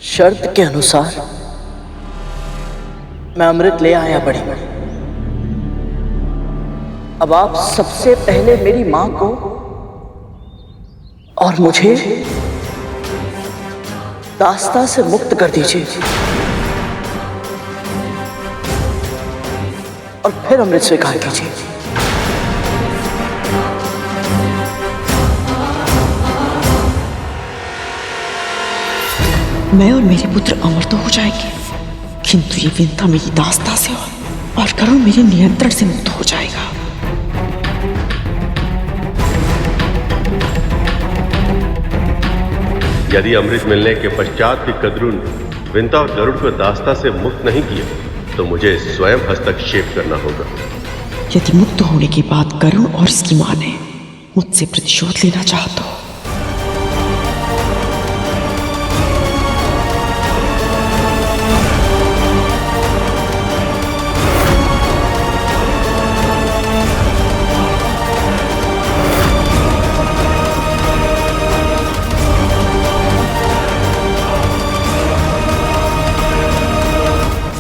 शर्त के अनुसार मैं अमृत ले आया बड़ी। अब आप सबसे पहले मेरी मां को और मुझे दास्ता से मुक्त कर दीजिए और फिर अमृत स्वीकार कीजिए। मैं और मेरे पुत्र अमर तो हो जाएंगे, किंतु ये विंता मेरी दास्ता से और करुण मेरे नियंत्रण से मुक्त हो जाएगा। यदि अमृत मिलने के पश्चात भी कद्रुन विंता और गरुड़ को दास्ता से मुक्त नहीं किया तो मुझे स्वयं हस्तक्षेप करना होगा। यदि मुक्त होने के बाद करुण और इसकी मां ने मुझसे प्रतिशोध लेना चाहा तो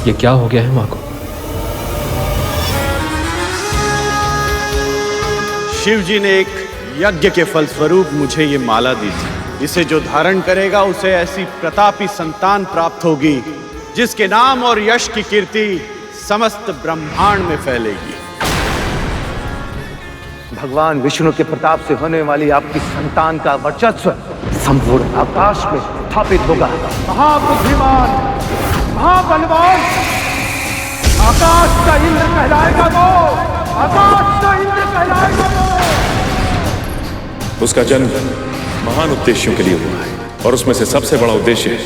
ये क्या हो गया है मां को? शिव जी ने एक यज्ञ के फलस्वरूप मुझे ये माला दी थी। इसे जो धारण करेगा उसे ऐसी प्रतापी संतान प्राप्त होगी जिसके नाम और यश की कीर्ति समस्त ब्रह्मांड में फैलेगी। भगवान विष्णु के प्रताप से होने वाली आपकी संतान का वर्चस्व संपूर्ण आकाश में स्थापित होगा। महाबुद्धिमान, महाबलवान, आकाश का इंद्र कहलाएगा वो, आकाश का इंद्र कहलाएगा वो। उसका जन्म महान उद्देश्यों के लिए हुआ है और उसमें से सबसे बड़ा उद्देश्य है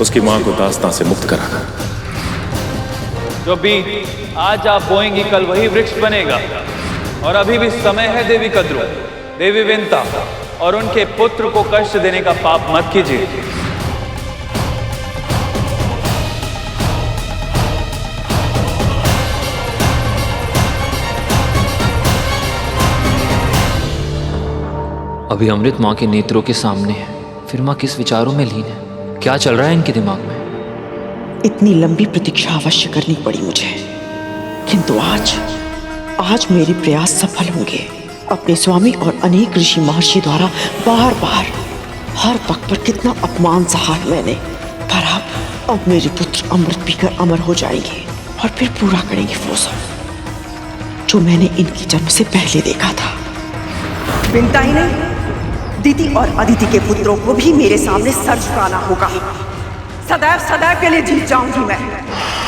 उसकी मां को दास्तां से मुक्त कराना। जो बीज आज आप बोएंगी कल वही वृक्ष बनेगा और अभी भी समय है देवी कद्रुन, देवी विंता और उनके पुत्र को कष्ट देने का पाप मत कीजिए। अभी अमृत मां के नेत्रों के सामने है, फिर मां किस विचारों में लीन है? क्या चल रहा है इनके दिमाग में? इतनी लंबी प्रतीक्षा अवश्य करनी पड़ी मुझे, किंतु आज मेरे प्रयास सफल होंगे। अपने स्वामी और अनेक ऋषि महर्षि द्वारा बार बार हर पग पर कितना अपमान सहा है मैंने, पर अब मेरे पुत्र अमृत पीकर अमर हो जाएंगे और फिर पूरा करेंगे वो सब जो मैंने इनके जन्म से पहले देखा था। विंता ही नहीं, दीति और अदिति के पुत्रों को भी मेरे सामने सर झुकाना होगा। सदैव सदैव के लिए जीत जाऊंगी मैं।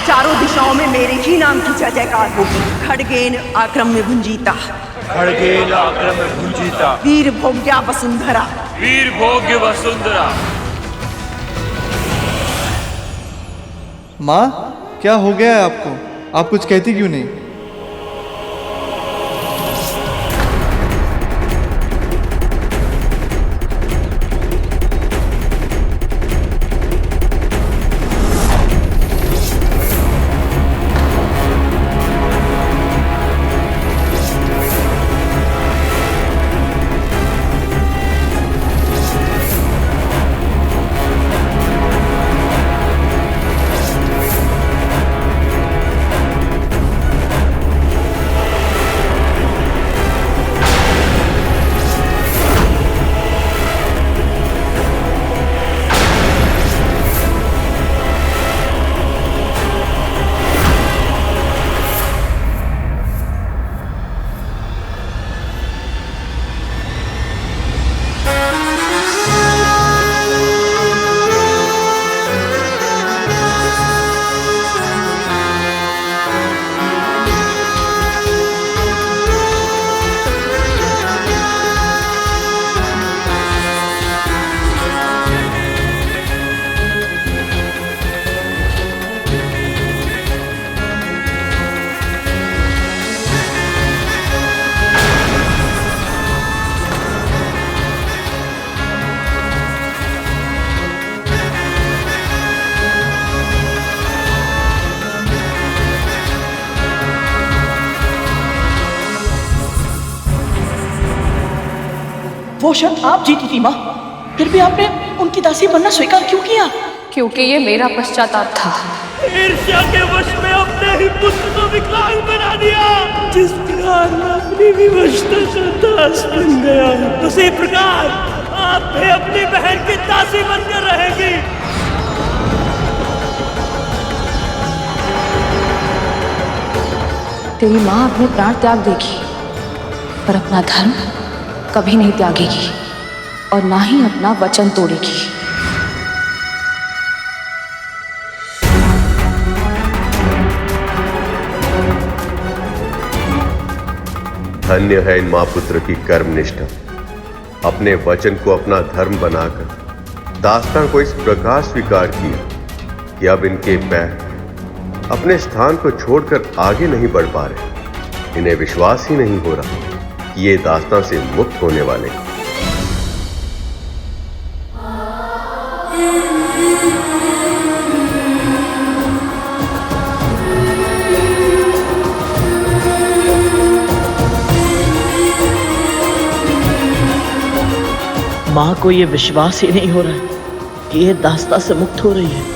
चारों दिशाओं में मेरे ही नाम की जय जयकार होगी। खड्गेन आक्रम्य भुंजीता, खड्गेन आक्रम्य भुंजीता, वीर भोग्या वसुंधरा, वीर भोग्य वसुंधरा। माँ, क्या हो गया है आपको? आप कुछ कहती क्यों नहीं? वो शर्त आप जीती थी माँ, फिर भी आपने उनकी दासी बनना स्वीकार क्यों किया? क्योंकि ये मेरा पश्चाताप था। ईर्ष्या के वश में अपने ही पुत्र को विकलांग बना दिया। जिस प्रकार मैं अपनी विवशता का दास बन गया, उसी प्रकार आप भी अपनी बहन की दासी बनकर रहेंगी। तेरी माँ अपने प्राण त्याग देगी, पर अपना धर्म कभी नहीं त्यागेगी और ना ही अपना वचन तोड़ेगी। धन्य है इन मां पुत्र की कर्मनिष्ठा। अपने वचन को अपना धर्म बनाकर दास्तां को इस प्रकार स्वीकार किया कि अब इनके पैर अपने स्थान को छोड़कर आगे नहीं बढ़ पा रहे। इन्हें विश्वास ही नहीं हो रहा कि ये दास्तां से मुक्त होने वाले हैं। माँ को ये विश्वास ही नहीं हो रहा है कि ये दास्तां से मुक्त हो रही है।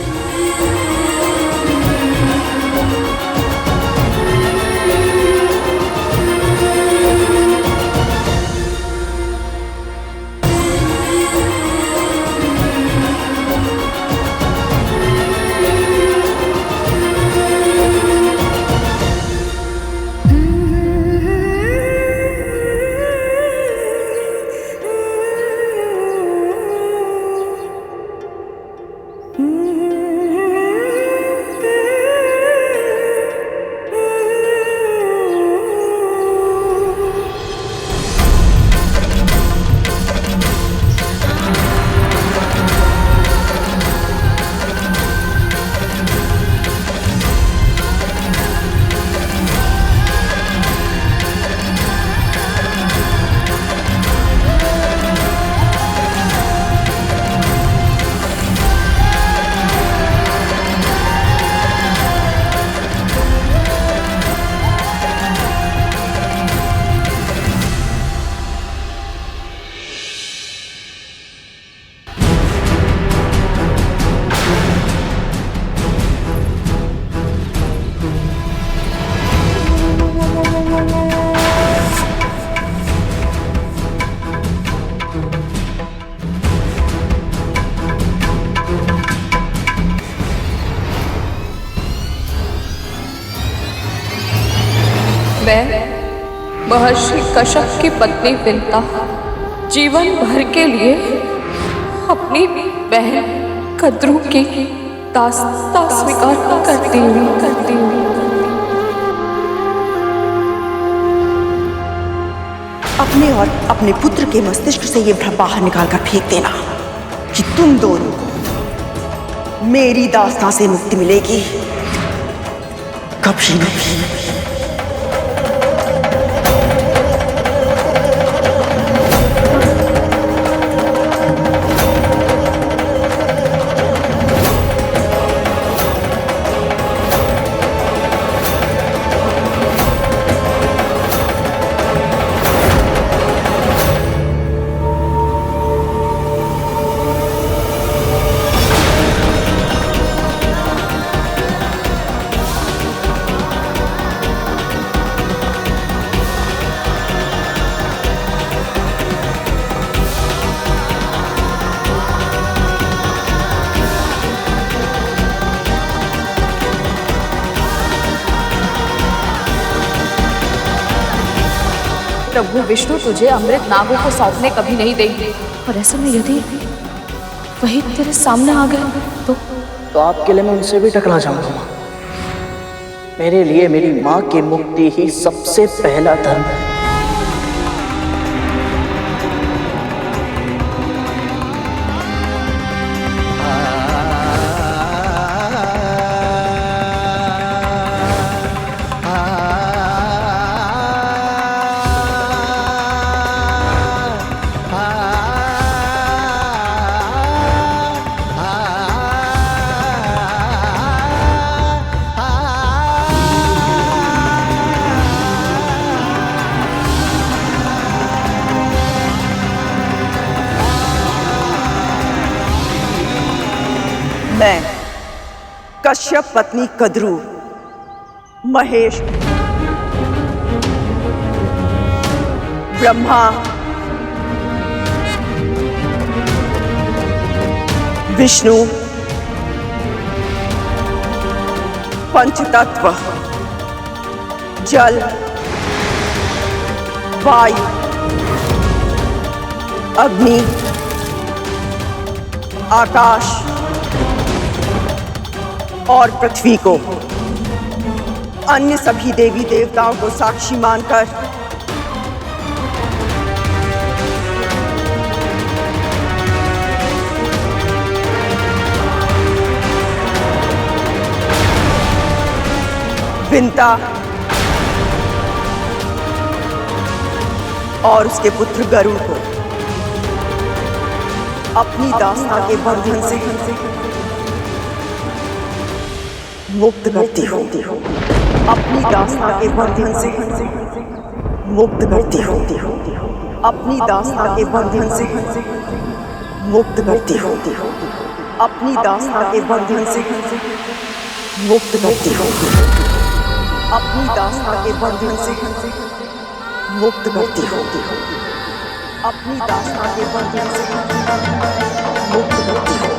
मैं महर्षि कश्यप की पत्नी विंता जीवन भर के लिए अपनी बहन कद्रू की दास्तां स्वीकार करती हूँ। अपने और अपने पुत्र के मस्तिष्क से ये भ्रम बाहर निकाल कर फेंक देना कि तुम दोनों को मेरी दास्तां से मुक्ति मिलेगी। कभी नहीं। प्रभु विष्णु तुझे अमृत नागों को सौंपने कभी नहीं देंगे, और ऐसे में यदि वही तेरे सामने आ गए तो आपके लिए मैं उनसे भी टकरा जाऊंगा माँ। मेरे लिए मेरी माँ की मुक्ति ही सबसे पहला धर्म है। मैं कश्यप पत्नी कद्रू महेश ब्रह्मा विष्णु पंचतत्व जल वायु अग्नि आकाश और पृथ्वी को अन्य सभी देवी देवताओं को साक्षी मानकर विंता और उसके पुत्र गरुड़ को अपनी दास्ता के बंधन से मुक्त करती हूँ। अपनी दास्ता के बंधन से मुक्त करती हूँ। अपनी दास्ता के बंधन से मुक्त करती हूँ। अपनी दास्ता के बंधन से मुक्त करती हूँ। अपनी दास्ता के बंधन से मुक्त करती हूँ। अपनी दास्ता के बंधन से मुक्त करती हूँ।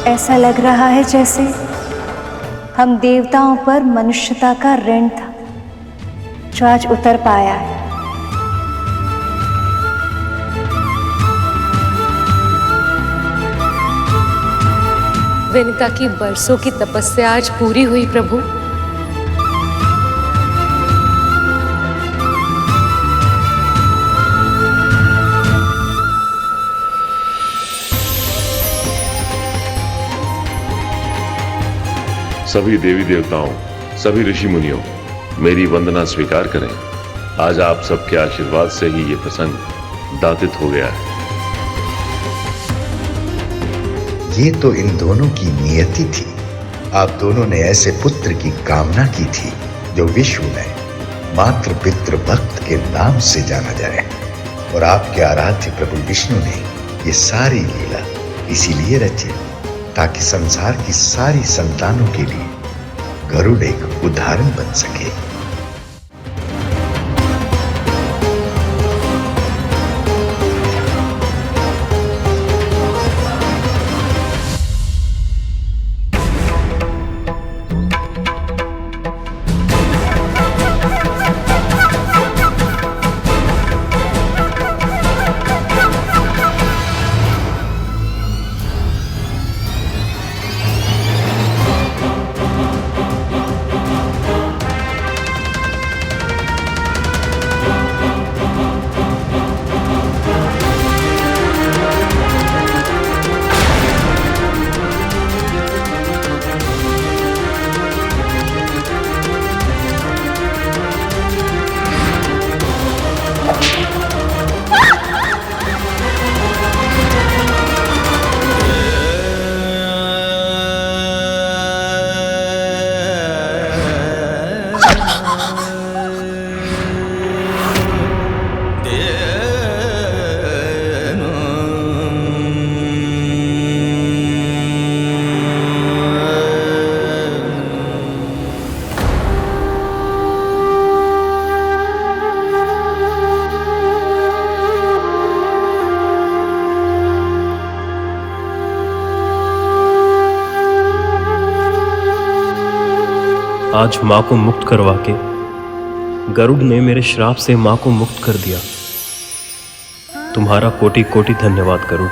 ऐसा लग रहा है जैसे हम देवताओं पर मनुष्यता का ऋण था जो आज उतर पाया है। विनिता की बरसों की तपस्या आज पूरी हुई प्रभु। सभी देवी देवताओं, सभी ऋषि मुनियों, मेरी वंदना स्वीकार करें। आज आप सबके आशीर्वाद से ही ये प्रसंग दातित हो गया है। ये तो इन दोनों की नियति थी। आप दोनों ने ऐसे पुत्र की कामना की थी जो विश्व में मात्र पितृ भक्त के नाम से जाना जाए, और आपके आराध्य प्रभु विष्णु ने ये सारी लीला इसीलिए रची ताकि संसार की सारी संतानों के लिए गरुड़ एक उदाहरण बन सके। आज माँ को मुक्त करवा के गरुड़ ने मेरे श्राप से माँ को मुक्त कर दिया। तुम्हारा कोटि कोटि धन्यवाद गरुड़।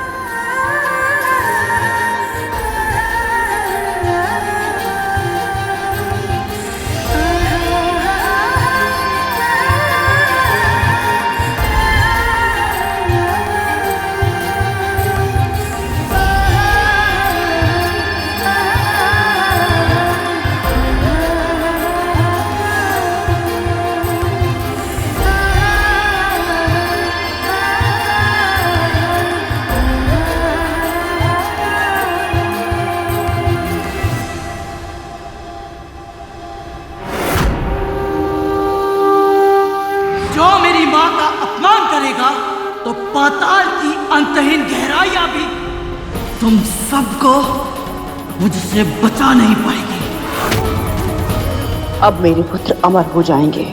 तुम सबको मुझसे बचा नहीं पाएगी। अब मेरे पुत्र अमर हो जाएंगे।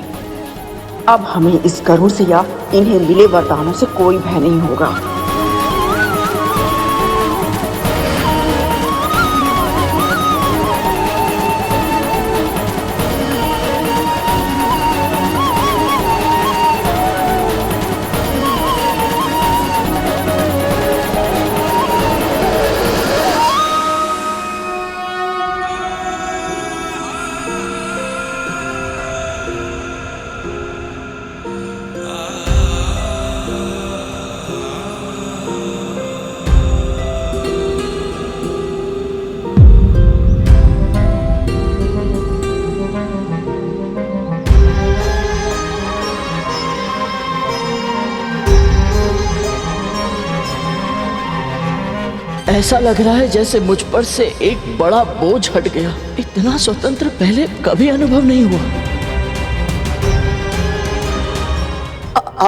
अब हमें इस गरुड़ से या इन्हें मिले वरदानों से कोई भय नहीं होगा। ऐसा लग रहा है जैसे मुझ पर से एक बड़ा बोझ हट गया। इतना स्वतंत्र पहले कभी अनुभव नहीं हुआ।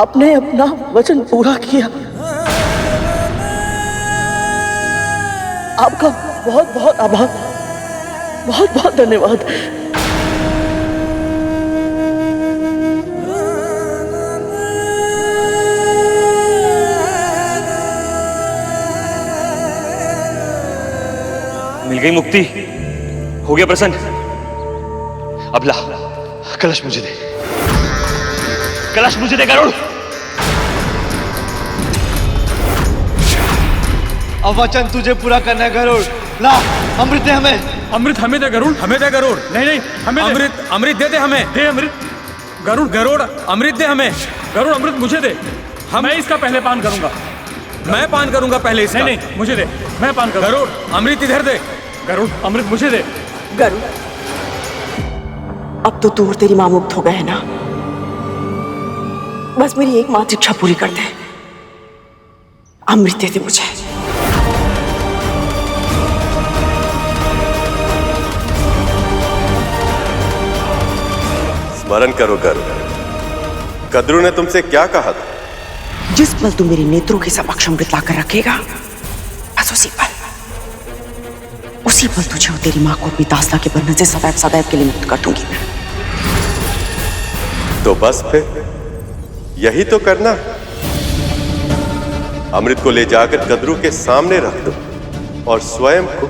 आपने अपना वचन पूरा किया। आपका बहुत बहुत आभार, बहुत बहुत धन्यवाद। मिल गई मुक्ति, हो गया प्रसन्न। अब ला कलश मुझे दे, कलश मुझे दे गरुड़। अब वचन तुझे पूरा करना है गरुड़। ला अमृत दे हमें। अमृत हमें दे गरुड़, हमें दे गरुड़। नहीं नहीं हमें अमृत, अमृत दे दे हमें, दे अमृत। गरुड़ गरुड़ अमृत दे हमें। गरुड़ अमृत मुझे दे, मैं इसका पहले पान करूंगा। मैं पान करूंगा पहले इसका। नहीं नहीं मुझे दे, मैं पान करूंगा। गरुड़ अमृत इधर दे, गरुड़ अमृत मुझे दे। गरुड़ अब तो तू और तेरी मां मुक्त हो गए हैं ना। बस मेरी एकमात्र इच्छा पूरी कर दे, अमृत दे दे मुझे। स्मरण करो गरुड़, कद्रू ने तुमसे क्या कहा था? जिस पल तू मेरे नेत्रों के समक्ष अमृत लाकर रखेगा, बस उसी पल तुझे और तेरी मां को अपनी दासता के बंधन से सदैव सदैव के लिए मुक्त कर दूंगी मैं। तो बस फिर यही तो करना। अमृत को ले जाकर कद्रू के सामने रख दो और स्वयं को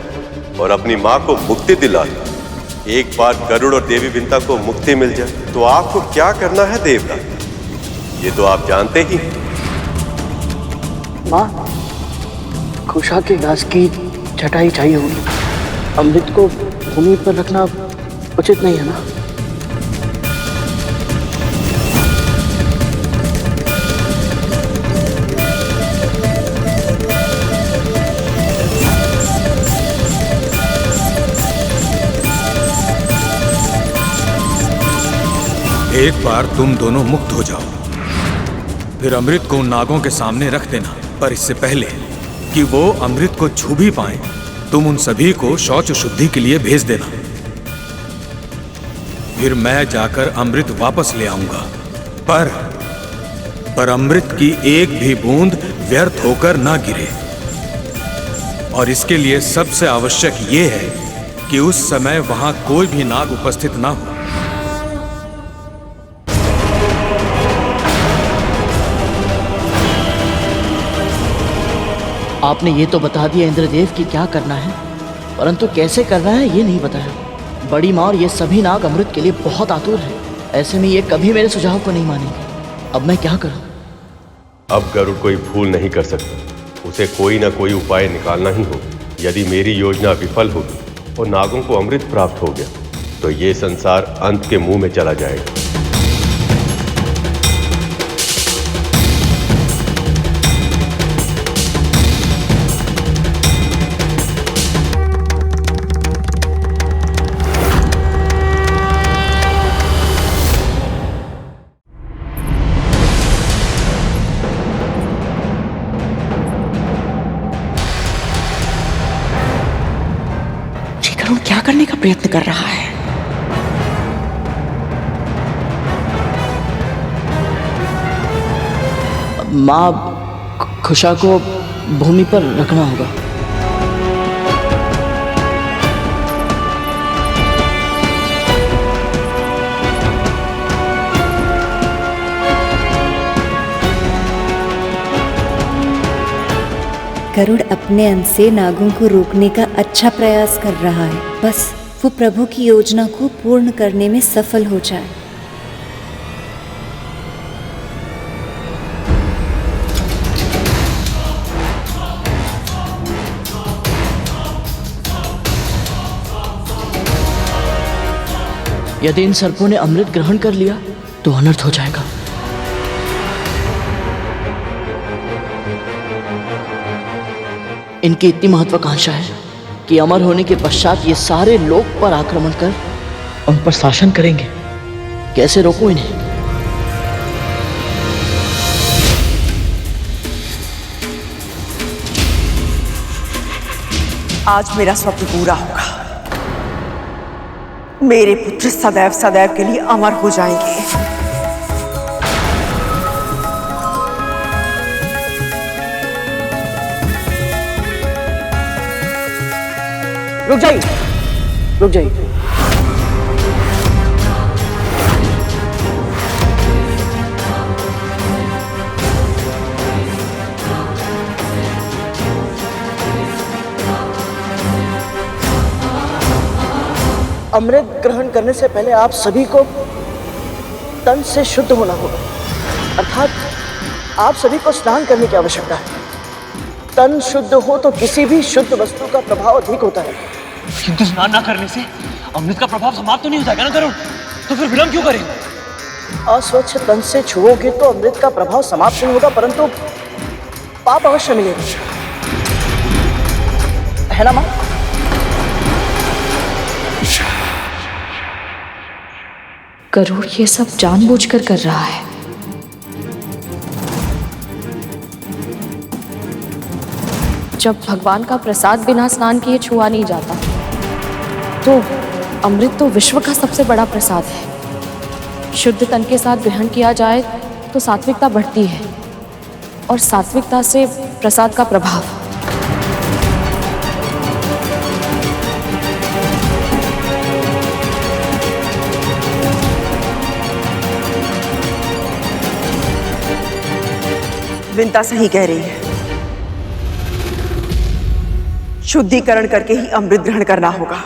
और अपनी मां को मुक्ति दिला दो। एक बार गरुड़ और देवी विंता को मुक्ति मिल जाए तो आपको क्या करना है देवता, ये तो आप जानते ही। मां, खुशा के दास की चटाई चाहिए होगी। अमृत को भूमि पर रखना उचित नहीं है ना। एक बार तुम दोनों मुक्त हो जाओ, फिर अमृत को उन नागों के सामने रख देना। पर इससे पहले कि वो अमृत को छू भी पाए, तुम उन सभी को शौच शुद्धि के लिए भेज देना। फिर मैं जाकर अमृत वापस ले आऊंगा, पर अमृत की एक भी बूंद व्यर्थ होकर ना गिरे। और इसके लिए सबसे आवश्यक ये है कि उस समय वहां कोई भी नाग उपस्थित ना हो। आपने ये तो बता दिया इंद्रदेव कि क्या करना है, परंतु कैसे करना है ये नहीं बताया। बड़ी माँ और ये सभी नाग अमृत के लिए बहुत आतुर हैं। ऐसे में ये कभी मेरे सुझाव को नहीं मानेंगे। अब मैं क्या करूं? अब गरुड़ कोई भूल नहीं कर सकता, उसे कोई ना कोई उपाय निकालना ही होगा। यदि मेरी योजना विफल होगी और नागों को अमृत प्राप्त हो गया तो ये संसार अंत के मुंह में चला जाएगा। क्या करने का प्रयत्न कर रहा है? माँ, खुशा को भूमि पर रखना होगा। गरुड़ अपने अंश से नागों को रोकने का अच्छा प्रयास कर रहा है, बस वो प्रभु की योजना को पूर्ण करने में सफल हो जाए। यदि इन सर्पों ने अमृत ग्रहण कर लिया तो अनर्थ हो जाएगा। इनकी इतनी महत्वाकांक्षा है कि अमर होने के पश्चात ये सारे लोक पर आक्रमण कर उन पर शासन करेंगे। कैसे रोकूं इन्हें? आज मेरा स्वप्न पूरा होगा। मेरे पुत्र सदैव सदैव के लिए अमर हो जाएंगे। रुक जाइए, रुक जाइए। अमृत ग्रहण करने से पहले आप सभी को तन से शुद्ध होना होगा, अर्थात आप सभी को स्नान करने की आवश्यकता है। तन शुद्ध हो तो किसी भी शुद्ध वस्तु का प्रभाव अधिक होता है। किंतु स्नान ना करने से अमृत का प्रभाव समाप्त तो नहीं हो जाएगा ना गरुड़? तो फिर विलंब क्यों करें? अस्वच्छ तन से छुओगे तो अमृत का प्रभाव समाप्त नहीं होगा, परंतु पाप अवश्य मिलेगा, है ना मां? गरुड़ ये सब जानबूझकर कर रहा है। जब भगवान का प्रसाद बिना स्नान किए छुआ नहीं जाता, तो अमृत तो विश्व का सबसे बड़ा प्रसाद है। शुद्ध तन के साथ ग्रहण किया जाए तो सात्विकता बढ़ती है, और सात्विकता से प्रसाद का प्रभाव। विंता सही कह रही है। शुद्धिकरण करके ही अमृत ग्रहण करना होगा।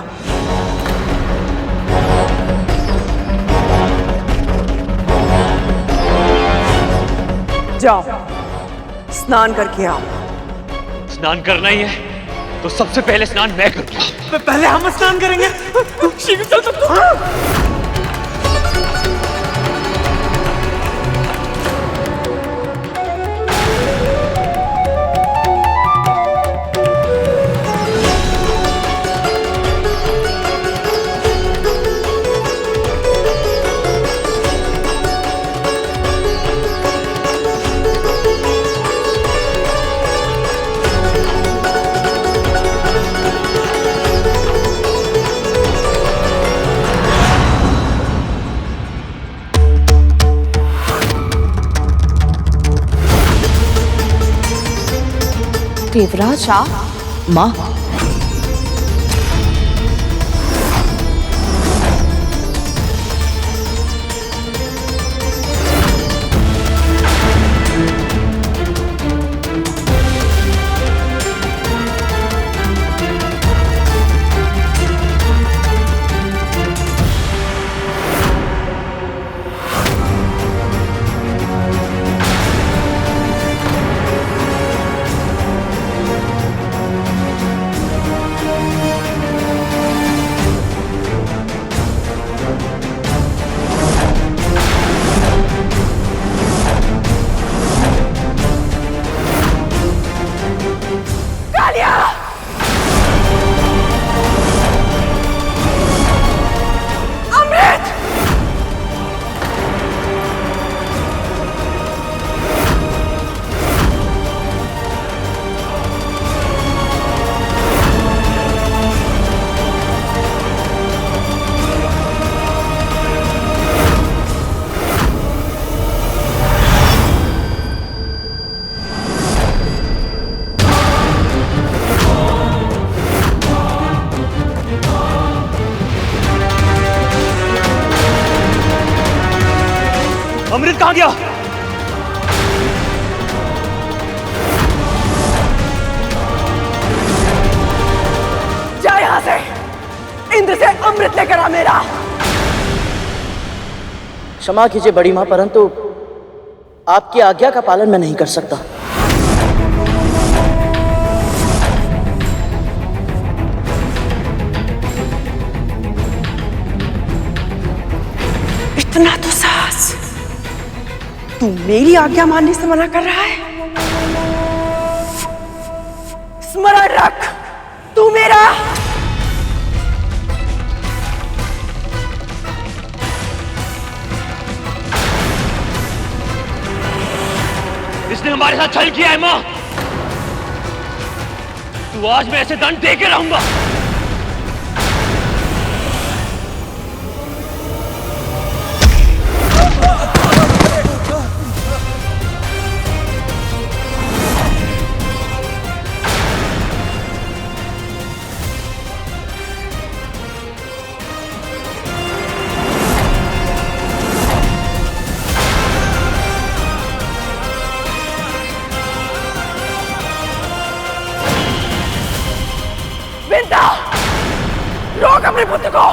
जाओ, स्नान करके आओ। स्नान करना ही है तो सबसे पहले स्नान मैं करूंगा। पहले हम स्नान करेंगे। शीघ्र चल सकते। देवराज माँ, अमृत कहाँ गया? अमृत लेकर आ मेरा। क्षमा कीजिए बड़ी माँ, परंतु आपकी आज्ञा का पालन मैं नहीं कर सकता। इतना तो साहस, तू मेरी आज्ञा मानने से मना कर रहा है? स्मरण रख, तू मेरा इसने हमारे साथ छल किया है मां। तू आज मैं ऐसे दंड दे के रहूंगा। विंता, रोक अपने पुत्र को।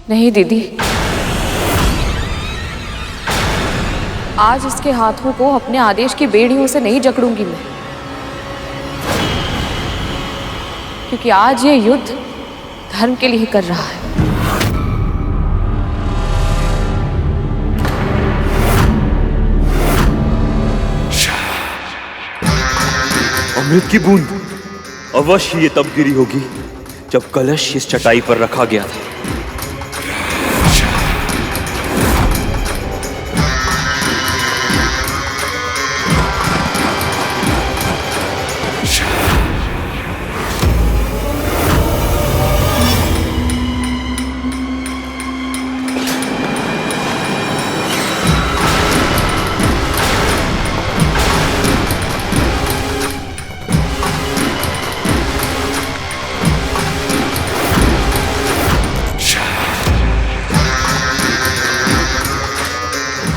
नहीं दीदी, आज इसके हाथों को अपने आदेश की बेड़ियों से नहीं जकड़ूंगी मैं, क्योंकि आज ये युद्ध धर्म के लिए कर रहा है। अमृत की बूंद अवश्य ये तब गिरी होगी जब कलश इस चटाई पर रखा गया था।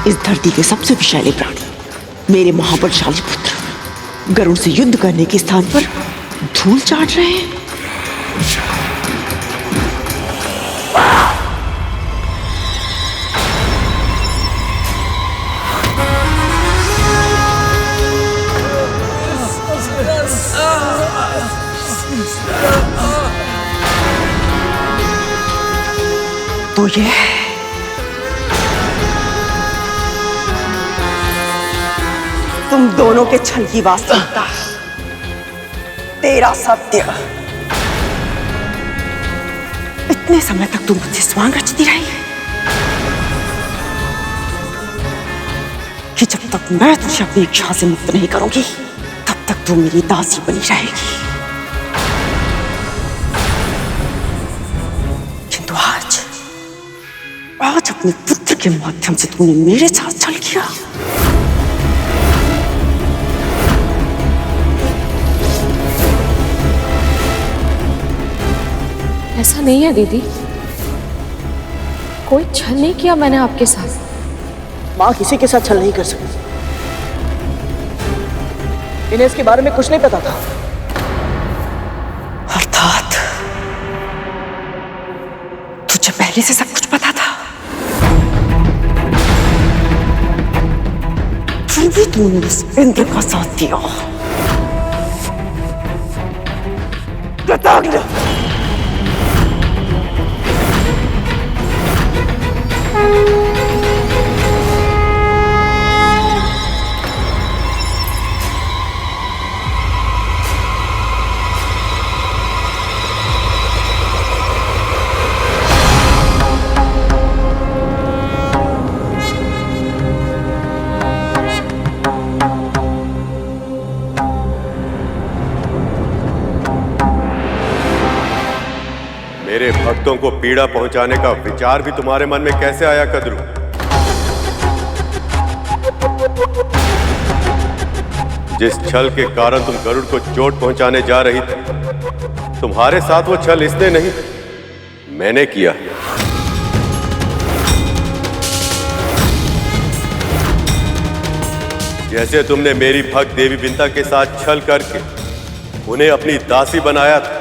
इस धरती के सबसे विशाले प्राणी, मेरे महाबलशाली पुत्र गरुड़ से युद्ध करने के स्थान पर धूल चाट रहे हैं। तो ये तुम दोनों के छल की वास्तविकता, तेरा सत्य। इतने समय तक तुम मुझसे स्वांग रचती रही कि जब तक मैं तुझे अपनी इच्छा से मुक्त नहीं करूंगी तब तक तू मेरी दासी बनी रहेगी। किंतु आज अपने पुत्र के माध्यम से तूने मेरे साथ छल किया। ऐसा नहीं है दीदी, कोई छल नहीं किया मैंने आपके साथ। माँ किसी के साथ छल नहीं कर सकती, इन्हें इसके बारे में कुछ नहीं पता था। अर्थात तुझे पहले से सब कुछ पता था, फिर भी तूने इस इंद्र का साथ दिया। कृतज्ञ। मेरे भक्तों को पीड़ा पहुंचाने का विचार भी तुम्हारे मन में कैसे आया कद्रू? जिस छल के कारण तुम गरुड़ को चोट पहुंचाने जा रही थी, तुम्हारे साथ वो छल इसने नहीं, मैंने किया। जैसे तुमने मेरी भक्त देवी विंता के साथ छल करके उन्हें अपनी दासी बनाया था,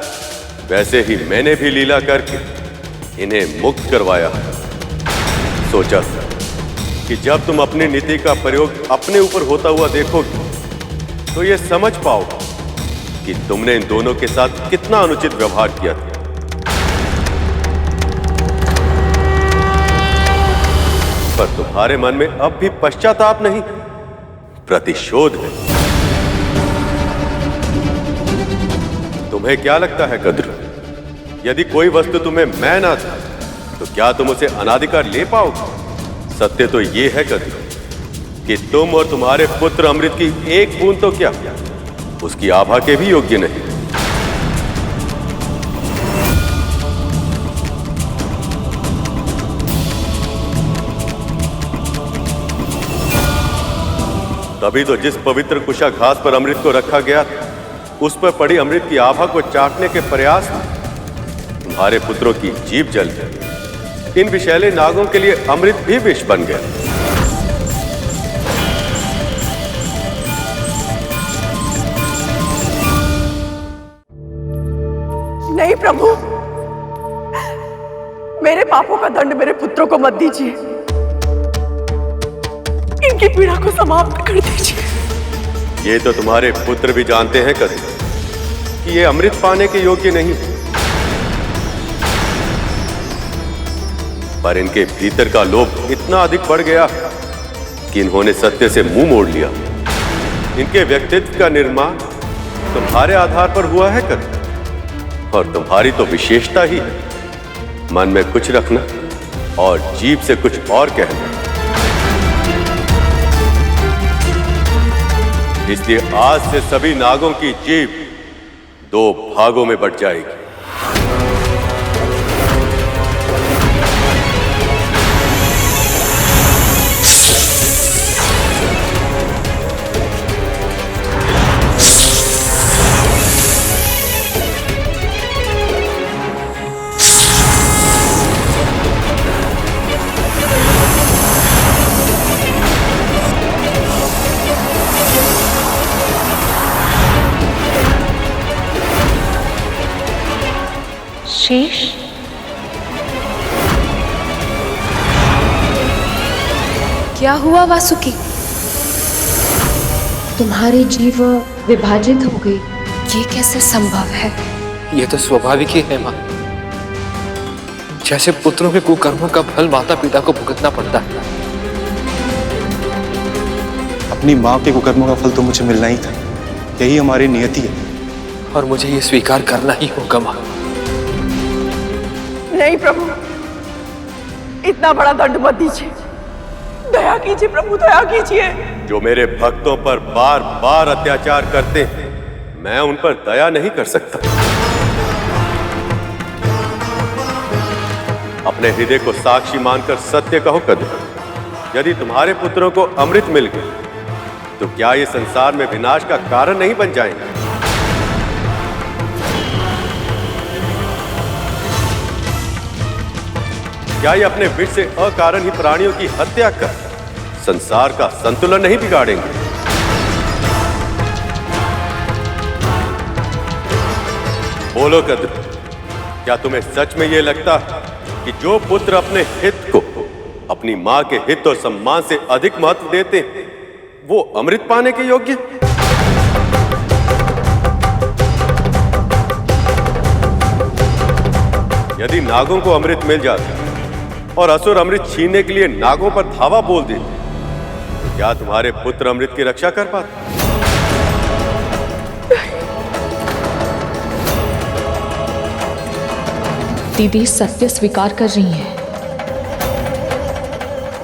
वैसे ही मैंने भी लीला करके इन्हें मुक्त करवाया। सोचा कि जब तुम अपनी नीति का प्रयोग अपने ऊपर होता हुआ देखोगे तो ये समझ पाओगे कि तुमने इन दोनों के साथ कितना अनुचित व्यवहार किया था। पर तुम्हारे मन में अब भी पश्चाताप नहीं, प्रतिशोध है। तुम्हें क्या लगता है कद्रू, यदि कोई वस्तु तुम्हें मैं ना था तो क्या तुम उसे अनाधिकार ले पाओगे? सत्य तो यह है कद्रू कि तुम और तुम्हारे पुत्र अमृत की एक बूंद तो क्या उसकी आभा के भी योग्य नहीं। तभी तो जिस पवित्र कुशाघास पर अमृत को रखा गया था, उस पर पड़ी अमृत की आभा को चाटने के प्रयास में तुम्हारे पुत्रों की जीभ जल गई। इन विषैले नागों के लिए अमृत भी विष बन गया। नहीं प्रभु, मेरे पापों का दंड मेरे पुत्रों को मत दीजिए, इनकी पीड़ा को समाप्त कर दीजिए। ये तो तुम्हारे पुत्र भी जानते हैं कभी कि ये अमृत पाने के योग्य नहीं, पर इनके भीतर का लोभ इतना अधिक बढ़ गया कि इन्होंने सत्य से मुंह मोड़ लिया। इनके व्यक्तित्व का निर्माण तुम्हारे आधार पर हुआ है कभी, और तुम्हारी तो विशेषता ही है मन में कुछ रखना और जीभ से कुछ और कहना। इसलिए आज से सभी नागों की जीभ 2 भागों में बंट जाएगी। शेष, क्या हुआ वासुकी? तुम्हारी जीव विभाजित हो गई, ये कैसे संभव है? ये तो स्वाभाविक ही है माँ। जैसे पुत्रों के कुकर्मों का फल माता पिता को भुगतना पड़ता है। अपनी माँ के कुकर्मों का फल तो मुझे मिलना ही था, यही हमारी नियति है, और मुझे ये स्वीकार करना ही होगा माँ। नहीं प्रभु, इतना बड़ा दंड मत दीजिए, दया कीजिए प्रभु, दया कीजिए। जो मेरे भक्तों पर बार बार अत्याचार करते हैं, मैं उन पर दया नहीं कर सकता। अपने हृदय को साक्षी मानकर सत्य कहो कद्रू, यदि तुम्हारे पुत्रों को अमृत मिल गया तो क्या ये संसार में विनाश का कारण नहीं बन जाएंगे? क्या ये अपने विष से अकारण ही प्राणियों की हत्या कर संसार का संतुलन नहीं बिगाड़ेंगे? बोलो कद्रू, क्या तुम्हें सच में यह लगता कि जो पुत्र अपने हित को अपनी मां के हित और सम्मान से अधिक महत्व देते हैं, वो अमृत पाने के योग्य? यदि नागों को अमृत मिल जाता और असुर अमृत छीनने के लिए नागों पर धावा बोल देते, क्या तुम्हारे पुत्र अमृत की रक्षा कर पाते? दीदी सत्य स्वीकार कर रही है।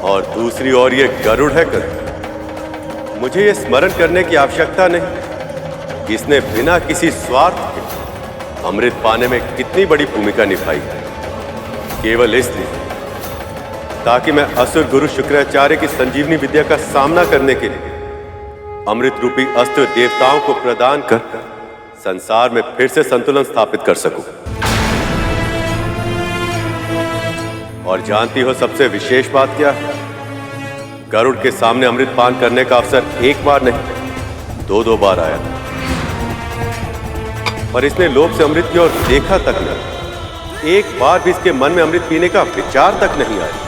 और दूसरी ओर ये गरुड़ है कद्रू, मुझे ये स्मरण करने की आवश्यकता नहीं कि इसने बिना किसी स्वार्थ के अमृत पाने में कितनी बड़ी भूमिका निभाई, केवल इसलिए ताकि मैं असुर गुरु शुक्राचार्य की संजीवनी विद्या का सामना करने के लिए अमृत रूपी अस्त्र देवताओं को प्रदान कर संसार में फिर से संतुलन स्थापित कर सकूं। और जानती हो सबसे विशेष बात क्या है? गरुड़ के सामने अमृत पान करने का अवसर एक बार नहीं, 2-2 बार आया था। पर इसने लोभ से अमृत की ओर देखा तक नहीं। एक बार भी इसके मन में अमृत पीने का विचार तक नहीं आया।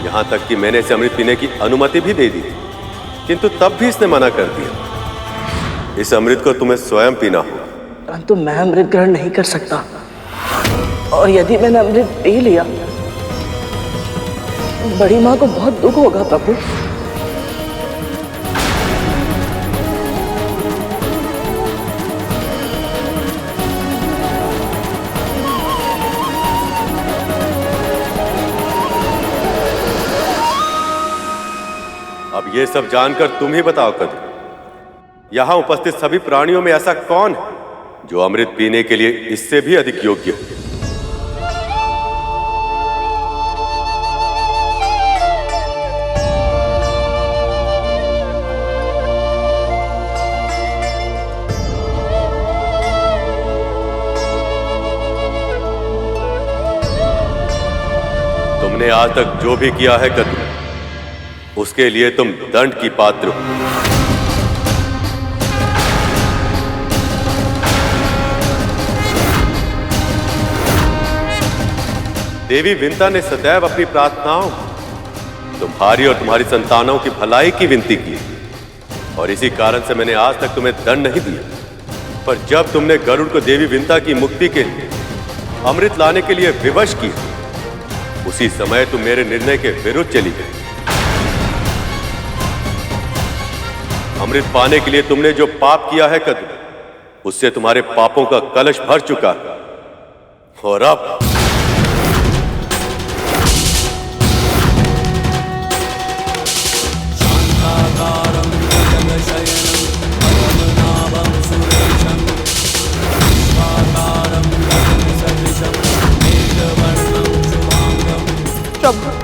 यहां तक कि मैंने इसे अमृत पीने की अनुमति भी दे दी, किंतु तब भी इसने मना कर दिया। इस अमृत को तुम्हें स्वयं पीना होगा। परंतु मैं अमृत ग्रहण नहीं कर सकता, और यदि मैंने अमृत पी लिया, बड़ी माँ को बहुत दुख होगा प्रभु। अब ये सब जानकर तुम ही बताओ कद्रू, यहां उपस्थित सभी प्राणियों में ऐसा कौन है जो अमृत पीने के लिए इससे भी अधिक योग्य है? तुमने आज तक जो भी किया है कद्रू, उसके लिए तुम दंड की पात्र हो। देवी विंता ने सदैव अपनी प्रार्थनाओं तुम्हारी और तुम्हारी संतानों की भलाई की विनती की, और इसी कारण से मैंने आज तक तुम्हें दंड नहीं दिया। पर जब तुमने गरुड़ को देवी विंता की मुक्ति के लिए अमृत लाने के लिए विवश किया, उसी समय तुम मेरे निर्णय के विरुद्ध चली गई। अमृत पाने के लिए तुमने जो पाप किया है कद्रू, उससे तुम्हारे पापों का कलश भर चुका है। और अब प्रभु,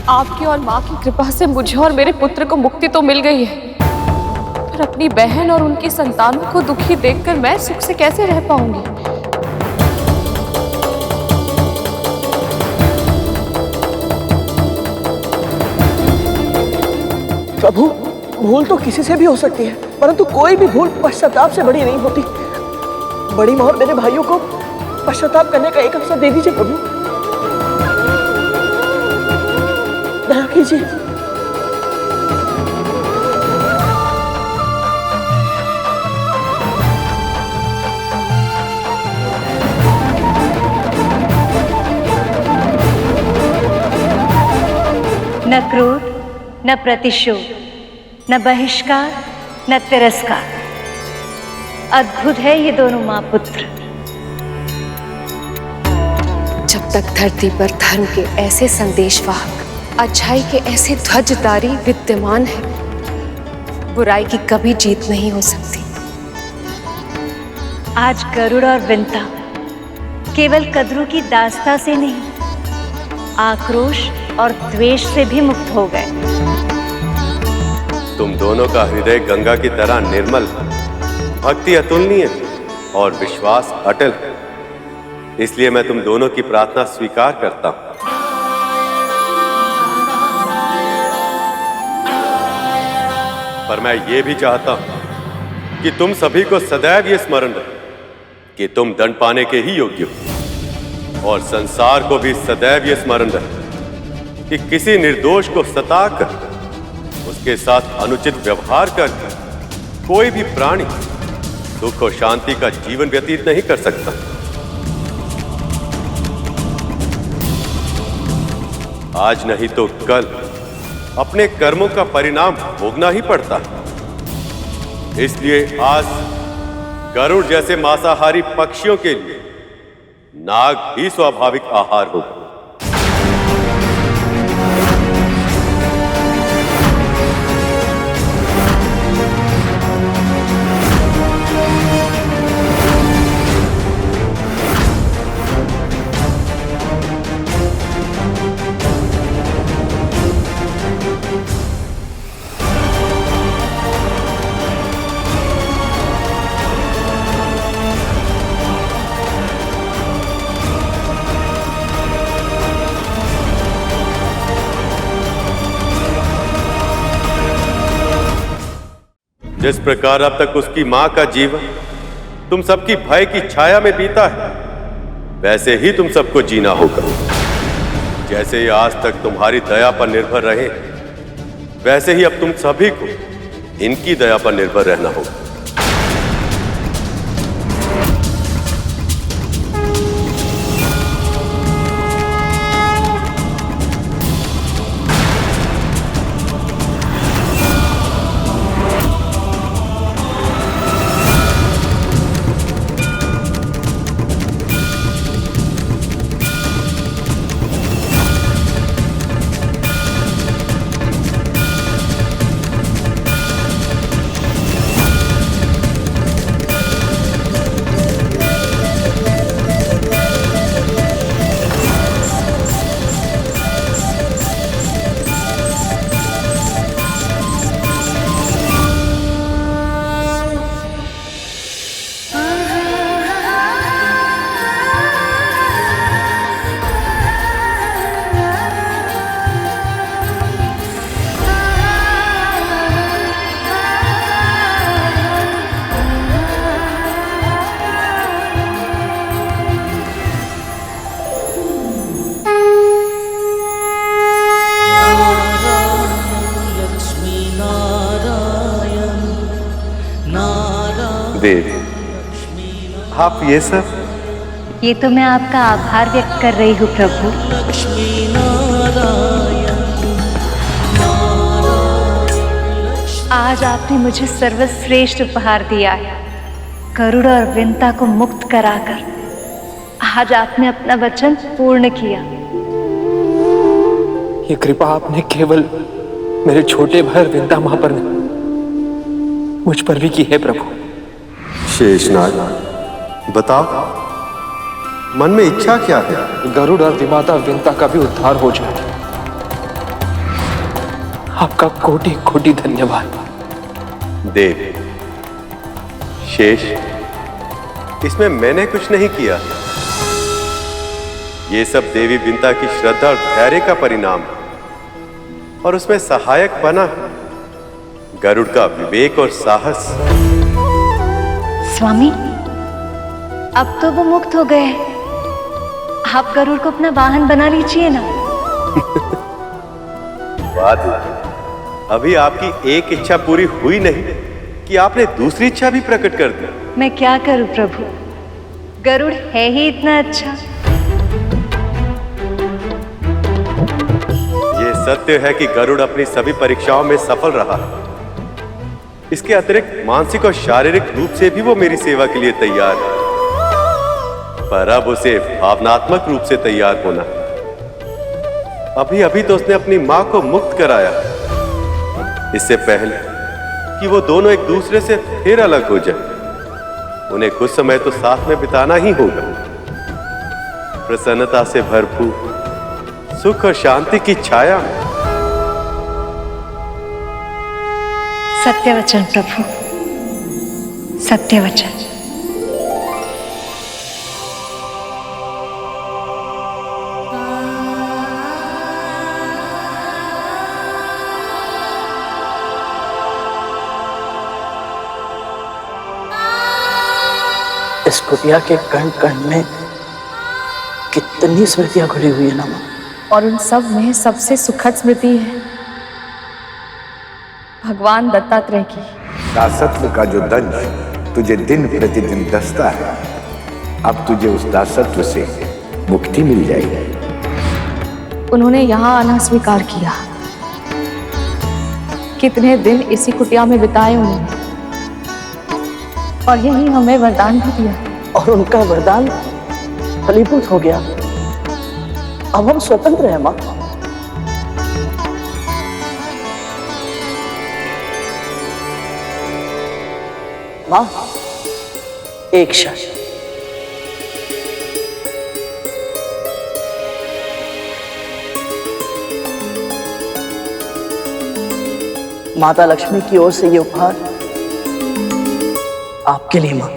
आपकी और माँ की कृपा से मुझे और मेरे पुत्र को मुक्ति तो मिल गई है, पर अपनी बहन और उनकी संतानों को दुखी देखकर मैं सुख से कैसे रह पाऊंगी? प्रभु, भूल तो किसी से भी हो सकती है, परंतु कोई भी भूल पश्चाताप से बड़ी नहीं होती। बड़ी माँ और मेरे भाइयों को पश्चाताप करने का एक अवसर दे दीजिए प्रभु, दया कीजिए। न क्रोध, न प्रतिशोध, न बहिष्कार, न तिरस्कार। अद्भुत है ये दोनों माँ पुत्र। जब तक धरती पर धर्म के ऐसे संदेशवाहक, अच्छाई के ऐसे ध्वजधारी विद्यमान हैं, बुराई की कभी जीत नहीं हो सकती। आज गरुड़ और विंता केवल कद्रू की दास्ता से नहीं, आक्रोश और द्वेष से भी मुक्त हो गए। तुम दोनों का हृदय गंगा की तरह निर्मल, भक्ति अतुलनीय और विश्वास अटल है। इसलिए मैं तुम दोनों की प्रार्थना स्वीकार करता हूं। पर मैं ये भी चाहता हूं कि तुम सभी को सदैव ये स्मरण रहे कि तुम दंड पाने के ही योग्य हो, और संसार को भी सदैव ये स्मरण रहे कि किसी निर्दोष को सताकर, उसके साथ अनुचित व्यवहार कर कोई भी प्राणी सुख और शांति का जीवन व्यतीत नहीं कर सकता। आज नहीं तो कल अपने कर्मों का परिणाम भोगना ही पड़ता है। इसलिए आज गरुड़ जैसे मांसाहारी पक्षियों के लिए नाग ही स्वाभाविक आहार होगा। जिस प्रकार अब तक उसकी मां का जीवन तुम सबकी भय की छाया में बीता है, वैसे ही तुम सबको जीना होगा। जैसे ये आज तक तुम्हारी दया पर निर्भर रहे, वैसे ही अब तुम सभी को इनकी दया पर निर्भर रहना होगा। देव, आप ये सब? ये तो मैं आपका आभार व्यक्त कर रही हूँ प्रभु। आज आपने मुझे सर्वश्रेष्ठ उपहार दिया है, गरुड़ और विंता को मुक्त कराकर। आज आपने अपना वचन पूर्ण किया। ये कृपा आपने केवल मेरे छोटे भाई विंता मां पर नहीं, मुझ पर भी की है प्रभु। शेषनाग, बताओ, मन में इच्छा क्या है? गरुड़ और विमाता विंता का भी उद्धार हो जाए। आपका कोटि कोटि धन्यवाद। देव, शेष, इसमें मैंने कुछ नहीं किया। ये सब देवी विंता की श्रद्धा और धैर्य का परिणाम है, और उसमें सहायक बना गरुड़ का विवेक और साहस। स्वामी, अब तो वो मुक्त हो गए। आप गरुड़ को अपना वाहन बना लीजिए ना। बात अभी आपकी एक इच्छा पूरी हुई नहीं कि आपने दूसरी इच्छा भी प्रकट कर दी। मैं क्या करूं प्रभु, गरुड़ है ही इतना अच्छा। ये सत्य है कि गरुड़ अपनी सभी परीक्षाओं में सफल रहा है। इसके अतिरिक्त मानसिक और शारीरिक रूप से भी वो मेरी सेवा के लिए तैयार है, पर अब उसे भावनात्मक रूप से तैयार होना है। अभी अभी तो उसने अपनी मां को मुक्त कराया, इससे पहले कि वो दोनों एक दूसरे से फिर अलग हो जाए, उन्हें कुछ समय तो साथ में बिताना ही होगा। प्रसन्नता से भरपूर सुख और शांति की छाया में। सत्यवचन प्रभु, सत्यवचन। इस कुटिया के कण कण में कितनी स्मृतियां घुली हुई है ना मां, और उन सब में सबसे सुखद स्मृति है भगवान दत्तात्रेय की। दासत्व का जो दंश तुझे दिन प्रतिदिन दसता है, अब तुझे उस दासत्व से मुक्ति मिल जाएगी। उन्होंने यहाँ आना स्वीकार किया। कितने दिन इसी कुटिया में बिताए उन्होंने, और यही हमें वरदान भी दिया। और उनका वरदान फलीभूत हो गया। अब हम स्वतंत्र हैं मां। मां, एक शर्त। माता लक्ष्मी की ओर से ये उपहार आपके लिए मां।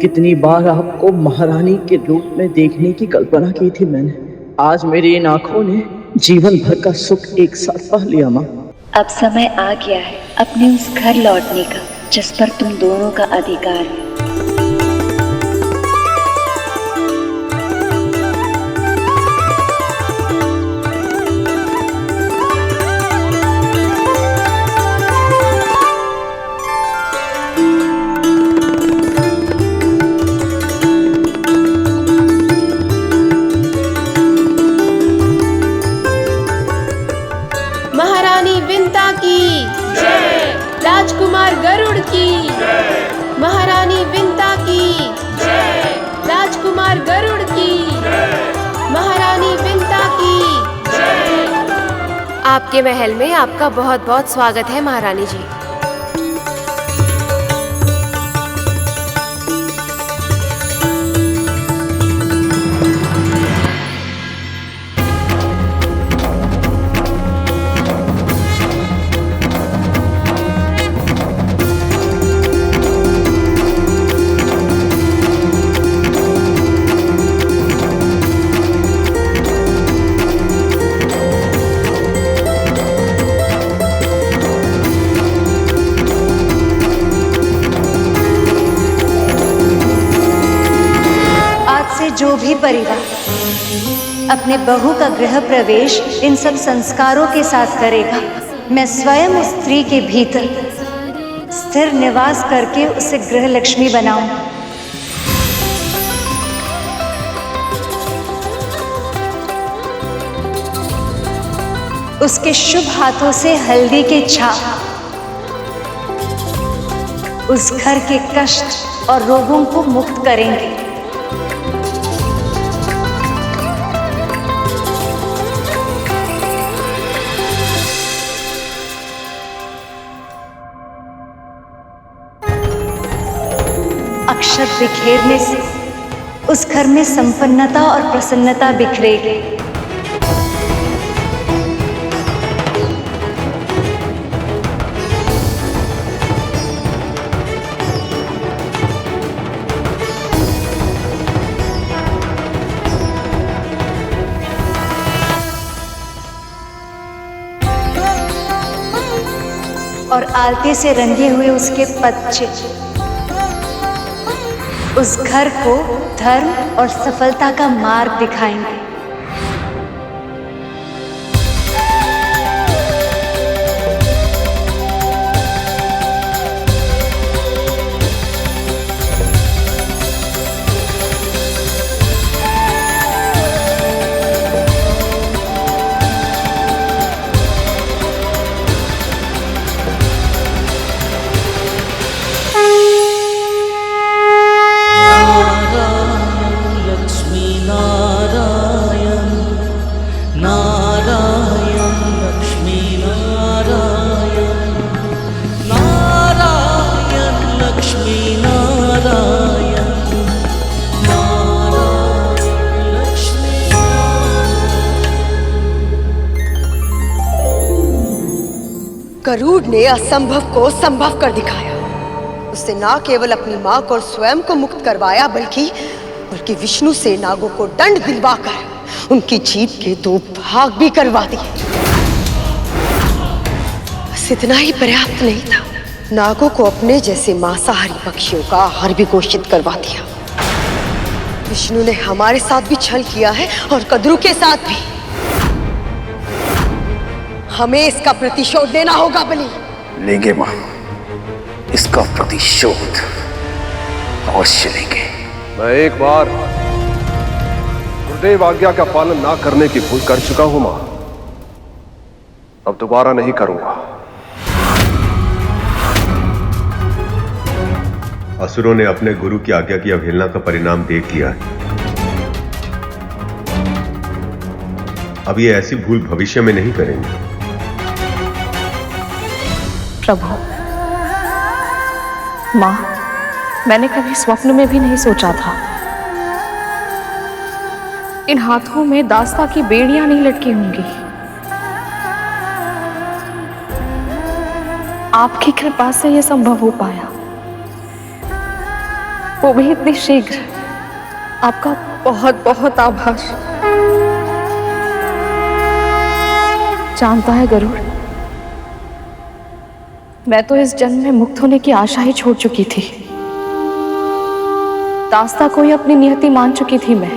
कितनी बार आपको महारानी के रूप में देखने की कल्पना की थी मैंने। आज मेरी इन आंखों ने जीवन भर का सुख एक साथ पा लिया माँ। अब समय आ गया है अपने उस घर लौटने का जिस पर तुम दोनों का अधिकार है। महारानी विंता की जय, राजकुमार गरुड़ की जय, महारानी विंता की जय, राजकुमार गरुड़ की जय, महारानी विंता की जय। आपके महल में आपका बहुत बहुत स्वागत है महारानी जी। जो भी परिवार अपने बहू का गृह प्रवेश इन सब संस्कारों के साथ करेगा, मैं स्वयं उस स्त्री के भीतर स्थिर निवास करके उसे गृह लक्ष्मी बनाऊं। उसके शुभ हाथों से हल्दी के छाप उस घर के कष्ट और रोगों को मुक्त करेंगे। अक्षत बिखेरने से उस घर में संपन्नता और प्रसन्नता बिखरेगी। और आलते से रंगे हुए उसके पच्चे उस घर को धर्म और सफलता का मार्ग दिखाएंगे। गरुड़ ने असंभव को संभव कर दिखाया। उससे न केवल अपनी मां को और स्वयं को मुक्त करवाया बल्कि विष्णु से नागों को दंड दिलवाकर उनकी जीभ के 2 भाग भी करवा दिए। बस इतना ही पर्याप्त नहीं था, नागों को अपने जैसे मांसाहारी पक्षियों का आहार भी घोषित करवा दिया। विष्णु ने हमारे साथ भी छल किया है और कद्रू के साथ भी। हमें इसका प्रतिशोध लेना होगा बलि। लेंगे मां, इसका प्रतिशोध अवश्य लेंगे। मैं एक बार गुरुदेव आज्ञा का पालन ना करने की भूल कर चुका हूं मां, अब दोबारा नहीं करूंगा। असुरों ने अपने गुरु की आज्ञा की अवहेलना का परिणाम देख लिया है। अब ये ऐसी भूल भविष्य में नहीं करेंगे। प्रभु, माँ, मैंने कभी स्वप्न में भी नहीं सोचा था इन हाथों में दास्ता की बेड़ियां नहीं लटकी होंगी। आपकी कृपा से यह संभव हो पाया। वो भी इतनी शीघ्र। आपका बहुत बहुत आभार। जानता है गरुड़, मैं तो इस जन्म में मुक्त होने की आशा ही छोड़ चुकी थी। दास्ता को ही अपनी नियति मान चुकी थी मैं,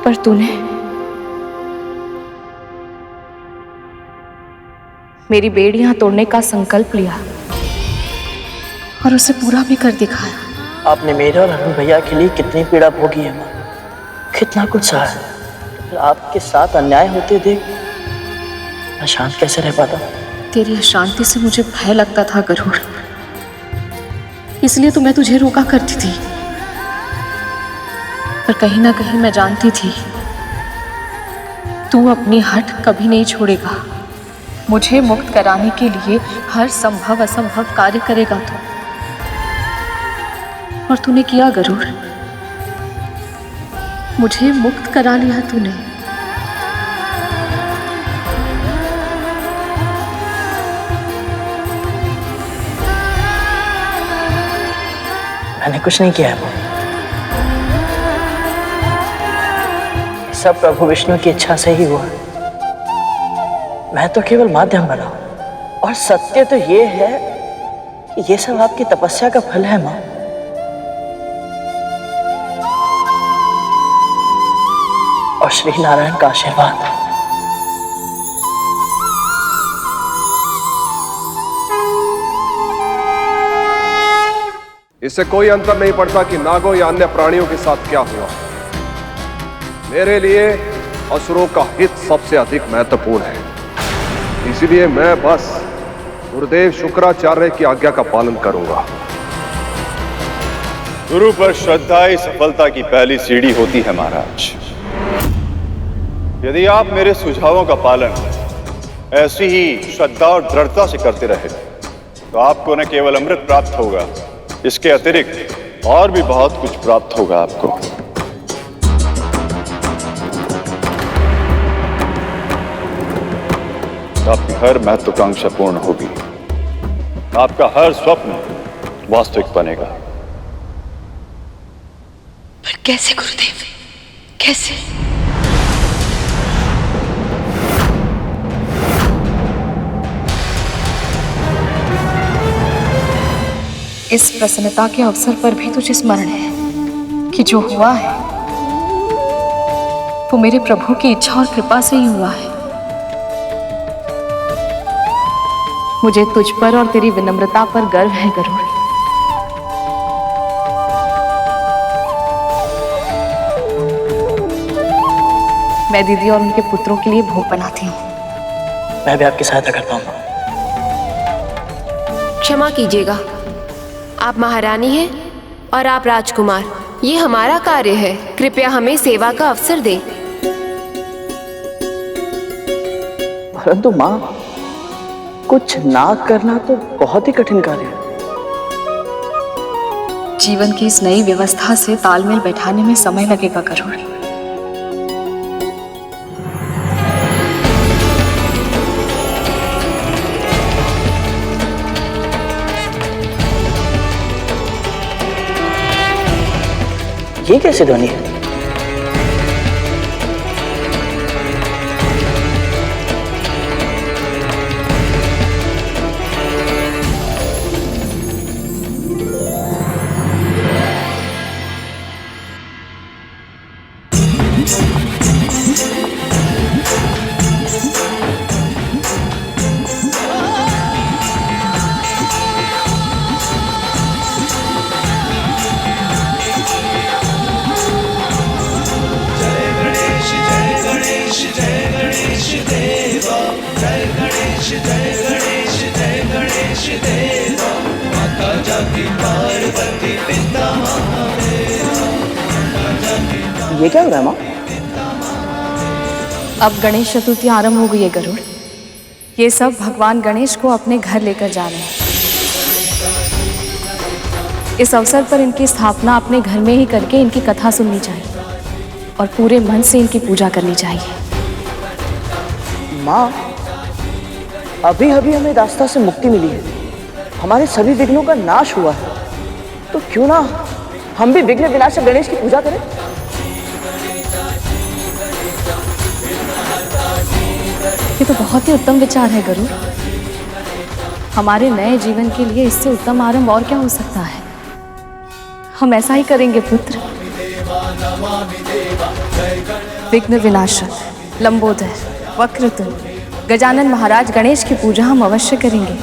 पर तूने मेरी बेड़ियां तोड़ने का संकल्प लिया और उसे पूरा भी कर दिखाया। आपने मेरे और अरुण भैया के लिए कितनी पीड़ा भोगी है माँ, कितना कुछ सहा है। फिर आपके साथ अन्याय होते देख मैं शांत कैसे रह पाता? तेरी अशांति से मुझे भय लगता था गरुड़, इसलिए तो मैं तुझे रोका करती थी। पर कहीं ना कहीं मैं जानती थी तू अपनी हट कभी नहीं छोड़ेगा। मुझे मुक्त कराने के लिए हर संभव असंभव कार्य करेगा तू, और तूने किया गरुड़। मुझे मुक्त करा लिया तूने। मैंने कुछ नहीं किया है, सब प्रभु विष्णु की इच्छा से ही हुआ। मैं तो केवल माध्यम बना, और सत्य तो ये है कि ये सब आपकी तपस्या का फल है माँ। और श्री नारायण का आशीर्वाद। इससे कोई अंतर नहीं पड़ता कि नागों या अन्य प्राणियों के साथ क्या हुआ। मेरे लिए असुरों का हित सबसे अधिक महत्वपूर्ण है, इसलिए मैं बस गुरुदेव शुक्राचार्य की आज्ञा का पालन करूंगा। गुरु पर श्रद्धा ही सफलता की पहली सीढ़ी होती है महाराज। यदि आप मेरे सुझावों का पालन ऐसी ही श्रद्धा और दृढ़ता से करते रहे तो आपको न केवल अमृत प्राप्त होगा, इसके अतिरिक्त और भी बहुत कुछ प्राप्त होगा आपको। आपकी हर महत्वाकांक्षा पूर्ण होगी, आपका हर स्वप्न वास्तविक बनेगा। पर कैसे गुरुदेव, कैसे? इस प्रसन्नता के अवसर पर भी तुझे स्मरण है कि जो हुआ है वो मेरे प्रभु की इच्छा और कृपा से ही हुआ है। मुझे तुझ पर और तेरी विनम्रता पर गर्व है गरुड़। मैं दीदी और उनके पुत्रों के लिए भोग बनाती हूँ। मैं भी आपकी सहायता करता हूँ। क्षमा कीजिएगा, आप महारानी हैं और आप राजकुमार। ये हमारा कार्य है, कृपया हमें सेवा का अवसर दें। परंतु माँ, कुछ ना करना तो बहुत ही कठिन कार्य है। जीवन की इस नई व्यवस्था से तालमेल बैठाने में समय लगेगा गरुड़। ये कैसे ध्वनि है? ये क्या हो रहा है माँ? अब गणेश चतुर्थी आरंभ हो गई है गरुड़। ये सब भगवान गणेश को अपने घर लेकर जा रहे हैं। इस अवसर पर इनकी स्थापना अपने घर में ही करके इनकी कथा सुननी चाहिए और पूरे मन से इनकी पूजा करनी चाहिए। माँ, अभी अभी हमें दास्ता से मुक्ति मिली है, हमारे सभी विघ्नों का नाश हुआ है, तो तो क्यों ना हम भी विघ्न विनाशक गणेश की पूजा करें? ये तो बहुत ही उत्तम विचार है गरुड़। हमारे नए जीवन के लिए इससे उत्तम आरंभ और क्या हो सकता है। हम ऐसा ही करेंगे पुत्र। विघ्न विनाशक, लंबोदर, वक्रतुंड, गजानन महाराज गणेश की पूजा हम अवश्य करेंगे।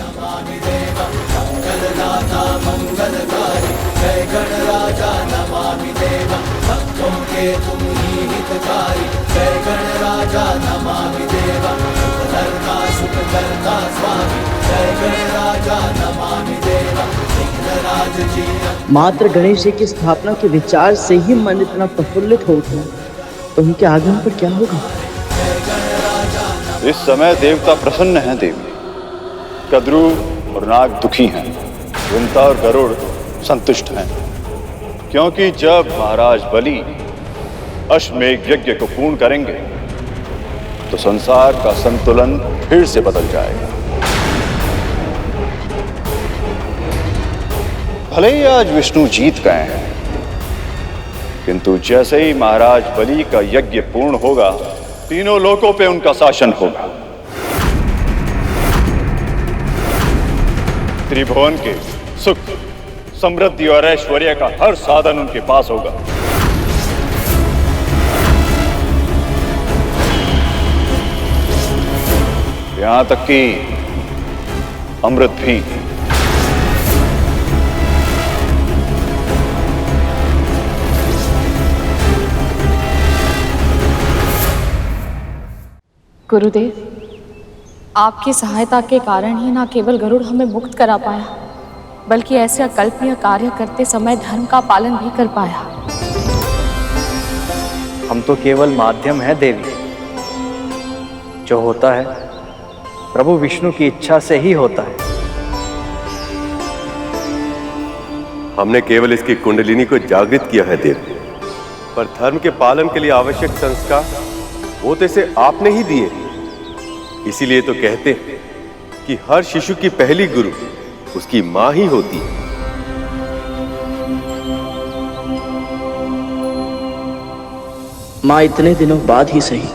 मात्र गणेश जी की स्थापना के विचार से ही मन इतना प्रफुल्लित हो उठा, तो उनके आगमन पर क्या होगा? इस समय देवता प्रसन्न हैं देवी। कद्रू और नाग दुखी हैं, विंता और गरुड़ संतुष्ट हैं, क्योंकि जब महाराज बलि अश्वमेघ यज्ञ को पूर्ण करेंगे तो संसार का संतुलन फिर से बदल जाएगा। भले ही आज विष्णु जीत गए हैं, किंतु जैसे ही महाराज बलि का यज्ञ पूर्ण होगा, तीनों लोकों पे उनका शासन होगा। त्रिभुवन के सुख, समृद्धि और ऐश्वर्य का हर साधन उनके पास होगा। यहां तक कि अमृत भी। गुरुदेव, आपकी सहायता के कारण ही न केवल गरुड़ हमें मुक्त करा पाया, बल्कि ऐसे अकल्पनीय कार्य करते समय धर्म का पालन भी कर पाया। हम तो केवल माध्यम हैं देवी। जो होता है प्रभु विष्णु की इच्छा से ही होता है। हमने केवल इसकी कुंडलिनी को जागृत किया है देवी, पर धर्म के पालन के लिए आवश्यक संस्कार वो तो इसे आपने ही दिए। इसीलिए तो कहते हैं कि हर शिशु की पहली गुरु उसकी मां ही होती है। मां इतने दिनों बाद ही सही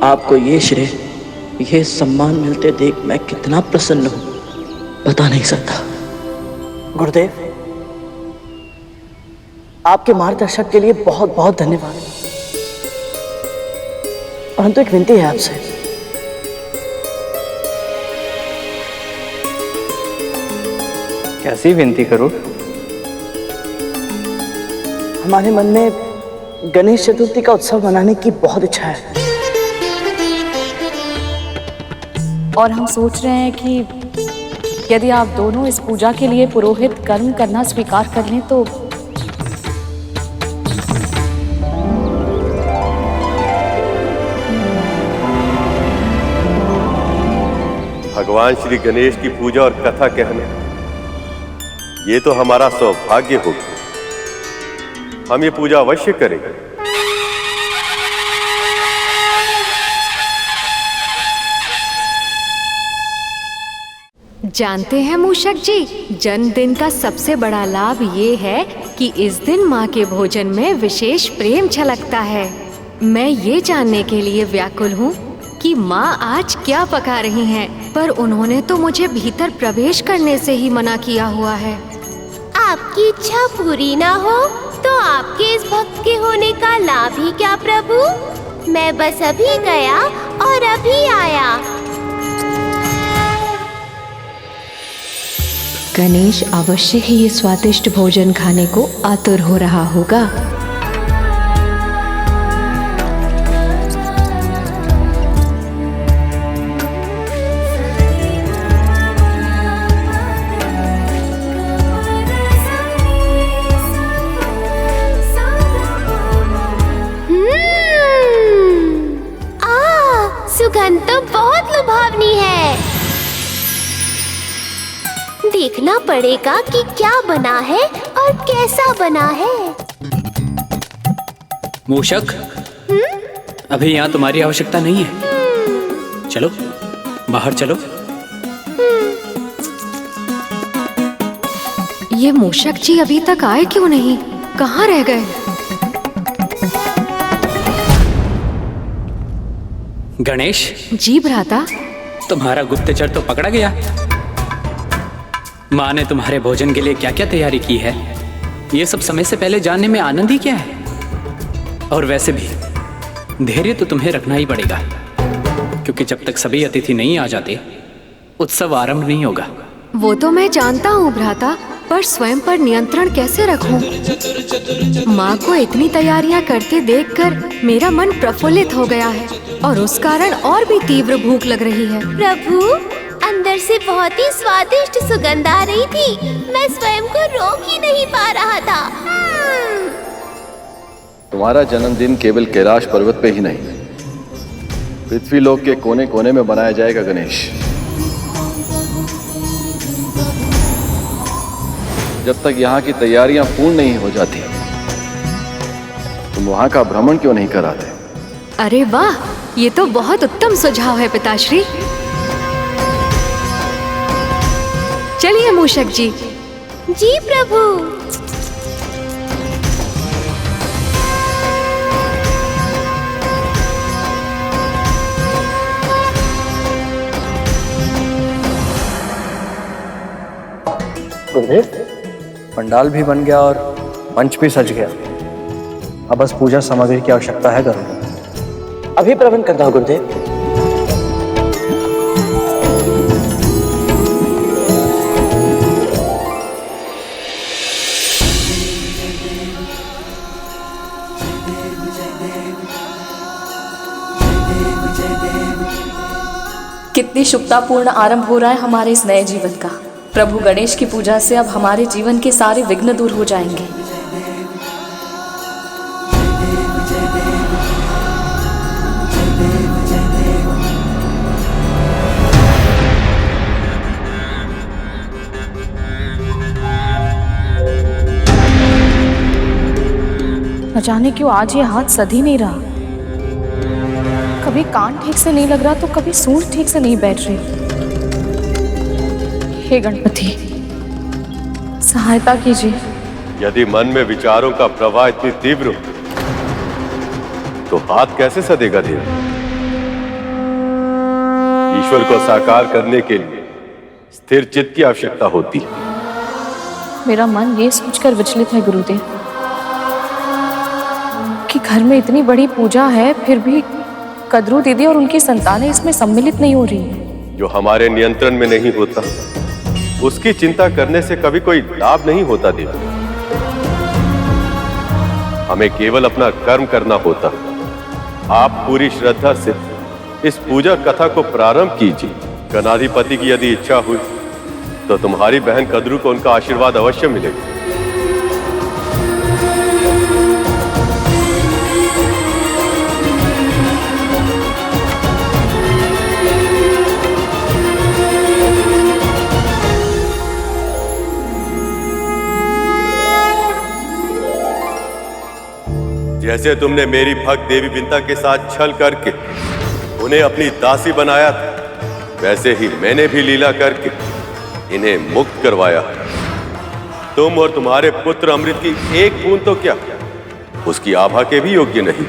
आपको ये श्रेय, ये सम्मान मिलते देख मैं कितना प्रसन्न हूं, बता नहीं सकता। गुरुदेव, आपके मार्गदर्शक के लिए बहुत बहुत धन्यवाद। परंतु एक विनती है आपसे। कैसी विनती करूं? हमारे मन में गणेश चतुर्थी का उत्सव मनाने की बहुत इच्छा है, और हम सोच रहे हैं कि यदि आप दोनों इस पूजा के लिए पुरोहित कर्म करना स्वीकार कर लें तो भगवान श्री गणेश की पूजा और कथा कहना, ये तो हमारा सौभाग्य होगा। हम ये पूजा अवश्य करेंगे। जानते हैं मूषक जी, जन्मदिन का सबसे बड़ा लाभ ये है कि इस दिन माँ के भोजन में विशेष प्रेम छलकता है। मैं ये जानने के लिए व्याकुल हूँ कि माँ आज क्या पका रही हैं, पर उन्होंने तो मुझे भीतर प्रवेश करने से ही मना किया हुआ है। आपकी इच्छा पूरी ना हो तो आपके इस भक्त के होने का लाभ ही क्या प्रभु? मैं बस अभी गया और अभी आया। गणेश अवश्य ही ये स्वादिष्ट भोजन खाने को आतुर हो रहा होगा। सुगंध तो बहुत लुभावनी है। देखना पड़ेगा कि क्या बना है और कैसा बना है। मूषक, अभी यहाँ तुम्हारी आवश्यकता नहीं है। चलो बाहर चलो। ये मूषक जी अभी तक आए क्यों नहीं? कहाँ रह गए? गणेश जी भ्राता। तुम्हारा गुप्तचर तो पकड़ा गया। माँ ने तुम्हारे भोजन के लिए क्या क्या तैयारी की है, ये सब समय से पहले जानने में आनंद ही क्या है। और वैसे भी धैर्य तो तुम्हें रखना ही पड़ेगा, क्योंकि जब तक सभी अतिथि नहीं आ जाते उत्सव आरंभ नहीं होगा। वो तो मैं जानता हूँ भ्राता, पर स्वयं पर नियंत्रण कैसे रखूं? माँ को इतनी तैयारियां करते देखकर मेरा मन प्रफुल्लित हो गया है और उस कारण और भी तीव्र भूख लग रही है। प्रभु, अंदर से बहुत ही स्वादिष्ट सुगंध आ रही थी। मैं स्वयं को रोक ही नहीं पा रहा था। तुम्हारा जन्मदिन केवल कैलाश पर्वत पे ही नहीं, पृथ्वीलोक के कोने कोने में बनाया जाएगा गणेश। जब तक यहाँ की तैयारियां पूर्ण नहीं हो जाती, तुम वहां का भ्रमण क्यों नहीं कराते? अरे वाह, ये तो बहुत उत्तम सुझाव है पिताश्री। चलिए मूषक जी। जी प्रभु। गुरुदेव, पंडाल भी बन गया और मंच भी सज गया। अब बस पूजा सामग्री की आवश्यकता है गरुड़। अभी प्रबंध करता हूँ गुरुदेव। कितनी शुभतापूर्ण आरंभ हो रहा है हमारे इस नए जीवन का। प्रभु गणेश की पूजा से अब हमारे जीवन के सारे विघ्न दूर हो जाएंगे। न जाने क्यों आज ये हाथ सध ही नहीं रहा। कभी कान ठीक से नहीं लग रहा तो कभी सूंड ठीक से नहीं बैठ रही। हे गणपति, सहायता कीजिए। यदि मन में विचारों का प्रवाह इतनी तीव्र हो, तो हाथ कैसे सदेगा धीरे? ईश्वर को साकार करने के लिए स्थिर चित्त की आवश्यकता होती है। मेरा मन ये सोचकर विचलित है गुरुदेव कि घर में इतनी बड़ी पूजा है, फिर भी कद्रू दीदी और उनकी संतानें इसमें सम्मिलित नहीं हो रही। जो हमारे नियंत्रण में नहीं होता, उसकी चिंता करने से कभी कोई लाभ नहीं होता देवी। हमें केवल अपना कर्म करना होता। आप पूरी श्रद्धा से इस पूजा कथा को प्रारंभ कीजिए। गणाधिपति की यदि इच्छा हुई तो तुम्हारी बहन कद्रू को उनका आशीर्वाद अवश्य मिलेगा। जैसे तुमने मेरी भक्त देवी बिंता के साथ छल करके उन्हें अपनी दासी बनाया था, वैसे ही मैंने भी लीला करके इन्हें मुक्त करवाया। तुम और तुम्हारे पुत्र अमृत की एक बूंद तो क्या, उसकी आभा के भी योग्य नहीं।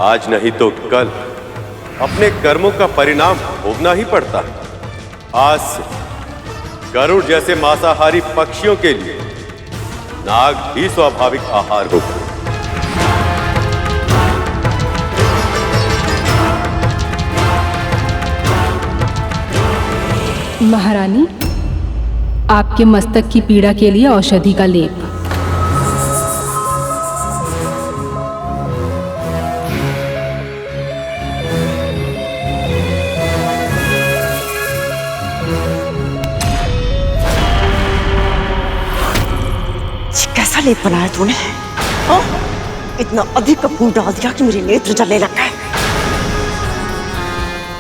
आज नहीं तो कल अपने कर्मों का परिणाम भोगना ही पड़ता है। आज से गरुड़ जैसे मांसाहारी पक्षियों के लिए नाग भी स्वाभाविक आहार होगा। महारानी, आपके मस्तक की पीड़ा के लिए औषधि का लेप। कैसा लेप बनाया तूने? इतना अधिक खून डाल दिया कि मेरे नेत्र जलने लग गए।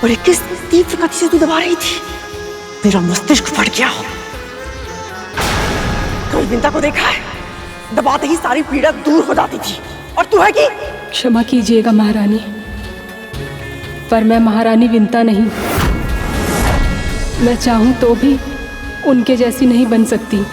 और ये किस तीव्र गति से तू दबा रही थी? मेरा मस्तिष्क फट गया। कल बिंता को देखा है, दबाते ही सारी पीड़ा दूर हो जाती थी, और तू है कि? क्षमा कीजिएगा महारानी, पर मैं महारानी विंता नहीं। मैं चाहूं तो भी उनके जैसी नहीं बन सकती।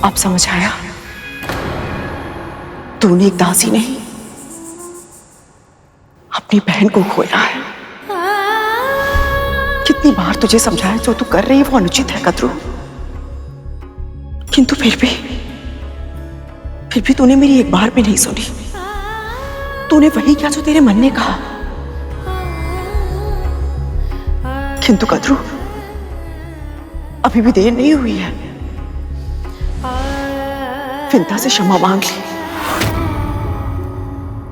अब समझ आया, तूने एक दासी नहीं अपनी बहन को खोया है। कितनी बार तुझे समझाया जो तू कर रही है वो अनुचित है कद्रू, किंतु फिर भी तूने मेरी एक बार भी नहीं सुनी। तूने वही किया जो तेरे मन ने कहा। किंतु कद्रू, अभी भी देर नहीं हुई है। विंता से क्षमा मांग ली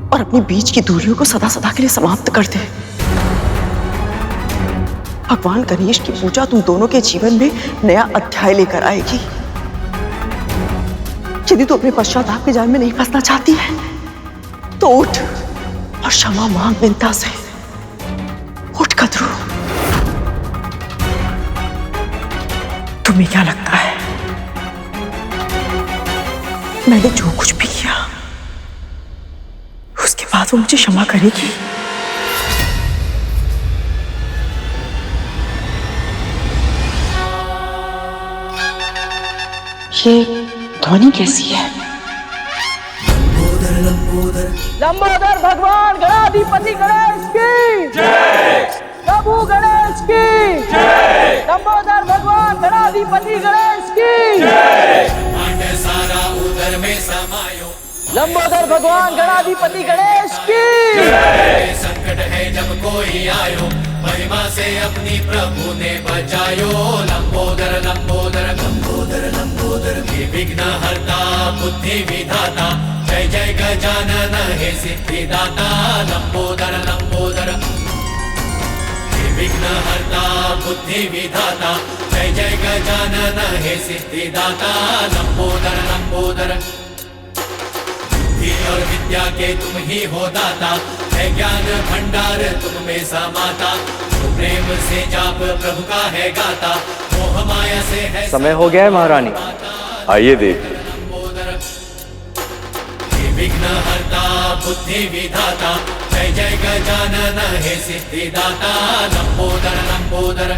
और अपने बीच की दूरियों को सदा सदा के लिए समाप्त कर दे। भगवान गणेश की पूजा तुम दोनों के जीवन में नया अध्याय लेकर आएगी। यदि तू अपने पश्चाताप के जाल में नहीं फंसना चाहती है तो उठ और क्षमा मांग विंता से। उठ कद्रू। तुम्हें क्या लगता है मैंने जो कुछ भी किया उसके बाद वो मुझे क्षमा करेगी? ये ध्वनि कैसी है? लंबोदर भगवान गणाधिपति गणेश की जय। प्रभु गणेश की जय। लंबोदर भगवान गणाधिपति गणेश की जय। सारा उदर में समायो। लंबोदर भगवान गणाधिपति गणेश की जय। संकट है जब कोई आयो, महिमा से अपनी प्रभु ने बचायो। लंबोदर लंबोदर लंबोदर लंबोदर विघ्न हरता बुद्धि विधाता, जय जय गजानन हे सिद्धिदाता। लंबोदर लंबोदर विघ्न हरता बुद्धि विधाता, जय जय गजानन हे सिद्धिदाता। लंबोदर लंबोदर बुद्धि और विद्या के तुम ही हो दाता, है ज्ञान भंडार तुम में समाता। प्रेम से जाप प्रभु का है गाता, मोह माया से है। समय हो गया है महारानी, आइए देव। विघ्न हरता बुद्धि विधाता, जय जय गजानन हे सिद्धिदाता। लंबोदर लंबोदर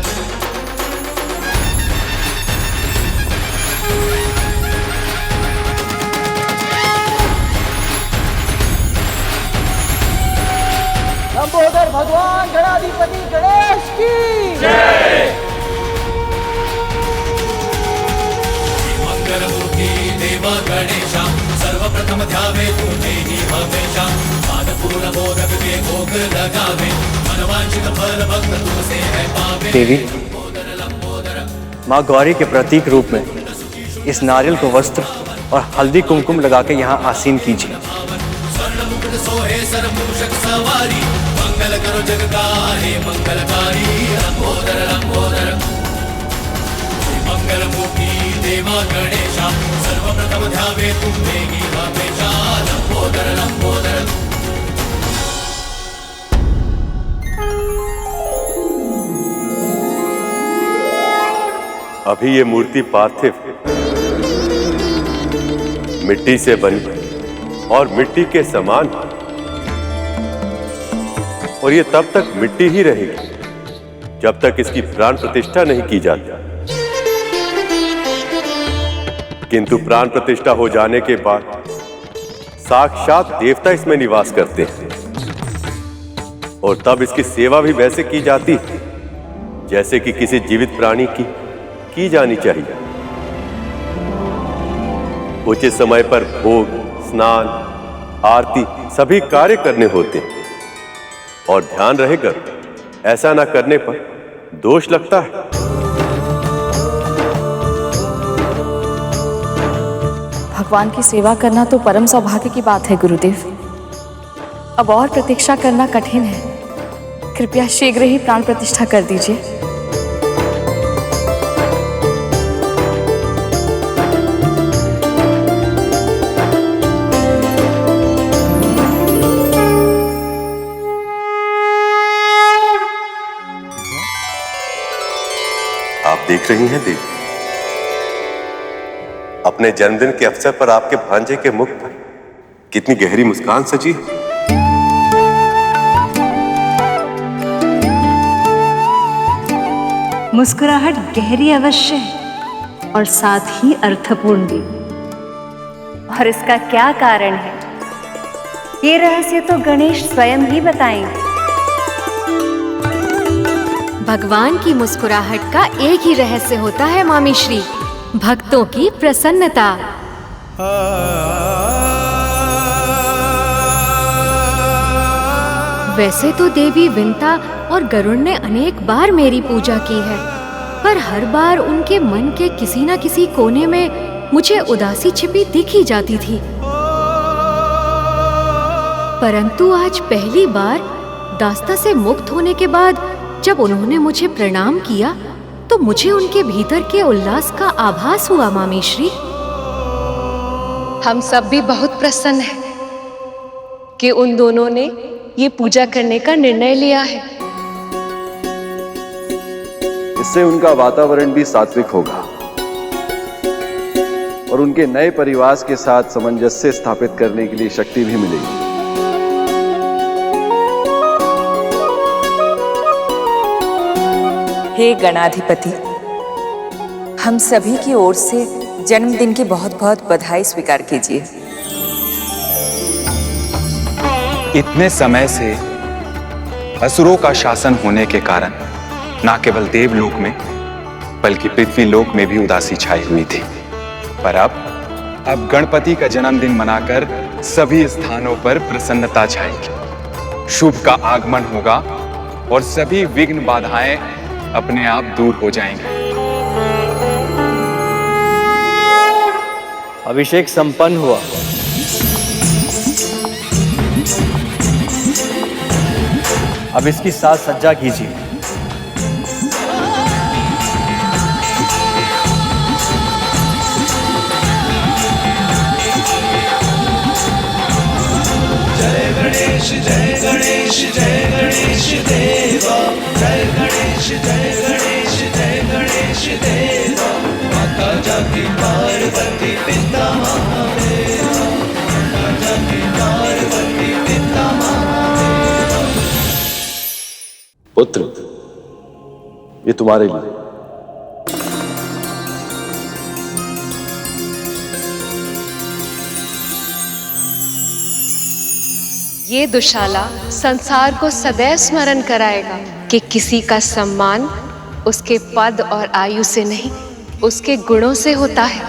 लंबोदर भगवान गणाधिपति गणेश की जय। मंगलमूर्ति देवा गणेशा, सर्वप्रथम ध्यावे तुझे ही हमेशा। पादपूर्ण मोदक के भोग लगावे, मनवांछित फल भक्त तुमसे है पावे। देवी, माँ गौरी के प्रतीक रूप में इस नारियल को वस्त्र और हल्दी कुमकुम लगा के यहाँ आसीन कीजिए। स्वर्ण मुकुट सोहे सरमूषक सवारी, मंगल करो जग का हे मंगलकारी। लंबोदर लंबोदर मंगलमूर्ति देवा गणेशा, सर्वप्रथम ध्यावे तुम्हें ही हमेशा। लंबोदर लंबोदर अभी ये मूर्ति पार्थिव मिट्टी से बनी और मिट्टी के समान, और ये तब तक मिट्टी ही रहेगी जब तक इसकी प्राण प्रतिष्ठा नहीं की जाती। किंतु प्राण प्रतिष्ठा हो जाने के बाद साक्षात देवता इसमें निवास करते हैं, और तब इसकी सेवा भी वैसे की जाती है जैसे कि किसी जीवित प्राणी की जानी चाहिए। उचित समय पर भोग, स्नान, आरती सभी कार्य करने होते हैं, और ध्यान रहेगा ऐसा ना करने पर दोष लगता है। भगवान की सेवा करना तो परम सौभाग्य की बात है गुरुदेव। अब और प्रतीक्षा करना कठिन है। कृपया शीघ्र ही प्राण प्रतिष्ठा कर दीजिए। आप देख रही हैं देवी, अपने जन्मदिन के अवसर पर आपके भांजे के मुख पर कितनी गहरी मुस्कान सजी। मुस्कुराहट गहरी अवश्य है और साथ ही अर्थपूर्ण भी। और इसका क्या कारण है, ये रहस्य तो गणेश स्वयं ही बताएंगे। भगवान की मुस्कुराहट का एक ही रहस्य होता है मामी श्री, भक्तों की प्रसन्नता। वैसे तो देवी विंता और गरुड़ ने अनेक बार मेरी पूजा की है, पर हर बार उनके मन के किसी न किसी कोने में मुझे उदासी छिपी दिख ही जाती थी। परंतु आज पहली बार दास्ता से मुक्त होने के बाद जब उन्होंने मुझे प्रणाम किया तो मुझे उनके भीतर के उल्लास का आभास हुआ मामी श्री। हम सब भी बहुत प्रसन्न हैं कि उन दोनों ने ये पूजा करने का निर्णय लिया है। इससे उनका वातावरण भी सात्विक होगा और उनके नए परिवार के साथ सामंजस्य स्थापित करने के लिए शक्ति भी मिलेगी। हे गणाधिपति, हम सभी की ओर से जन्मदिन की बहुत बहुत बधाई स्वीकार कीजिए। इतने समय से असुरों का शासन होने के कारण न केवल देवलोक में बल्कि पृथ्वी लोक में भी उदासी छाई हुई थी, पर अब गणपति का जन्मदिन मनाकर सभी स्थानों पर प्रसन्नता छाएगी। शुभ का आगमन होगा और सभी विघ्न बाधाएं अपने आप दूर हो जाएंगे। अभिषेक संपन्न हुआ। अब इसकी साज सज्जा कीजिए। जय गणेश जय गणेश जय गणेश देवा, जय गणेश जय गणेश जय गणेश देवा। माता जाकी पार्वती पिता महादेवा, माता जाकी पार्वती पिता महादेवा। पुत्र, ये तुम्हारे लिए। ये दुशाला संसार को सदैव स्मरण कराएगा कि किसी का सम्मान उसके पद और आयु से नहीं, उसके गुणों से होता है।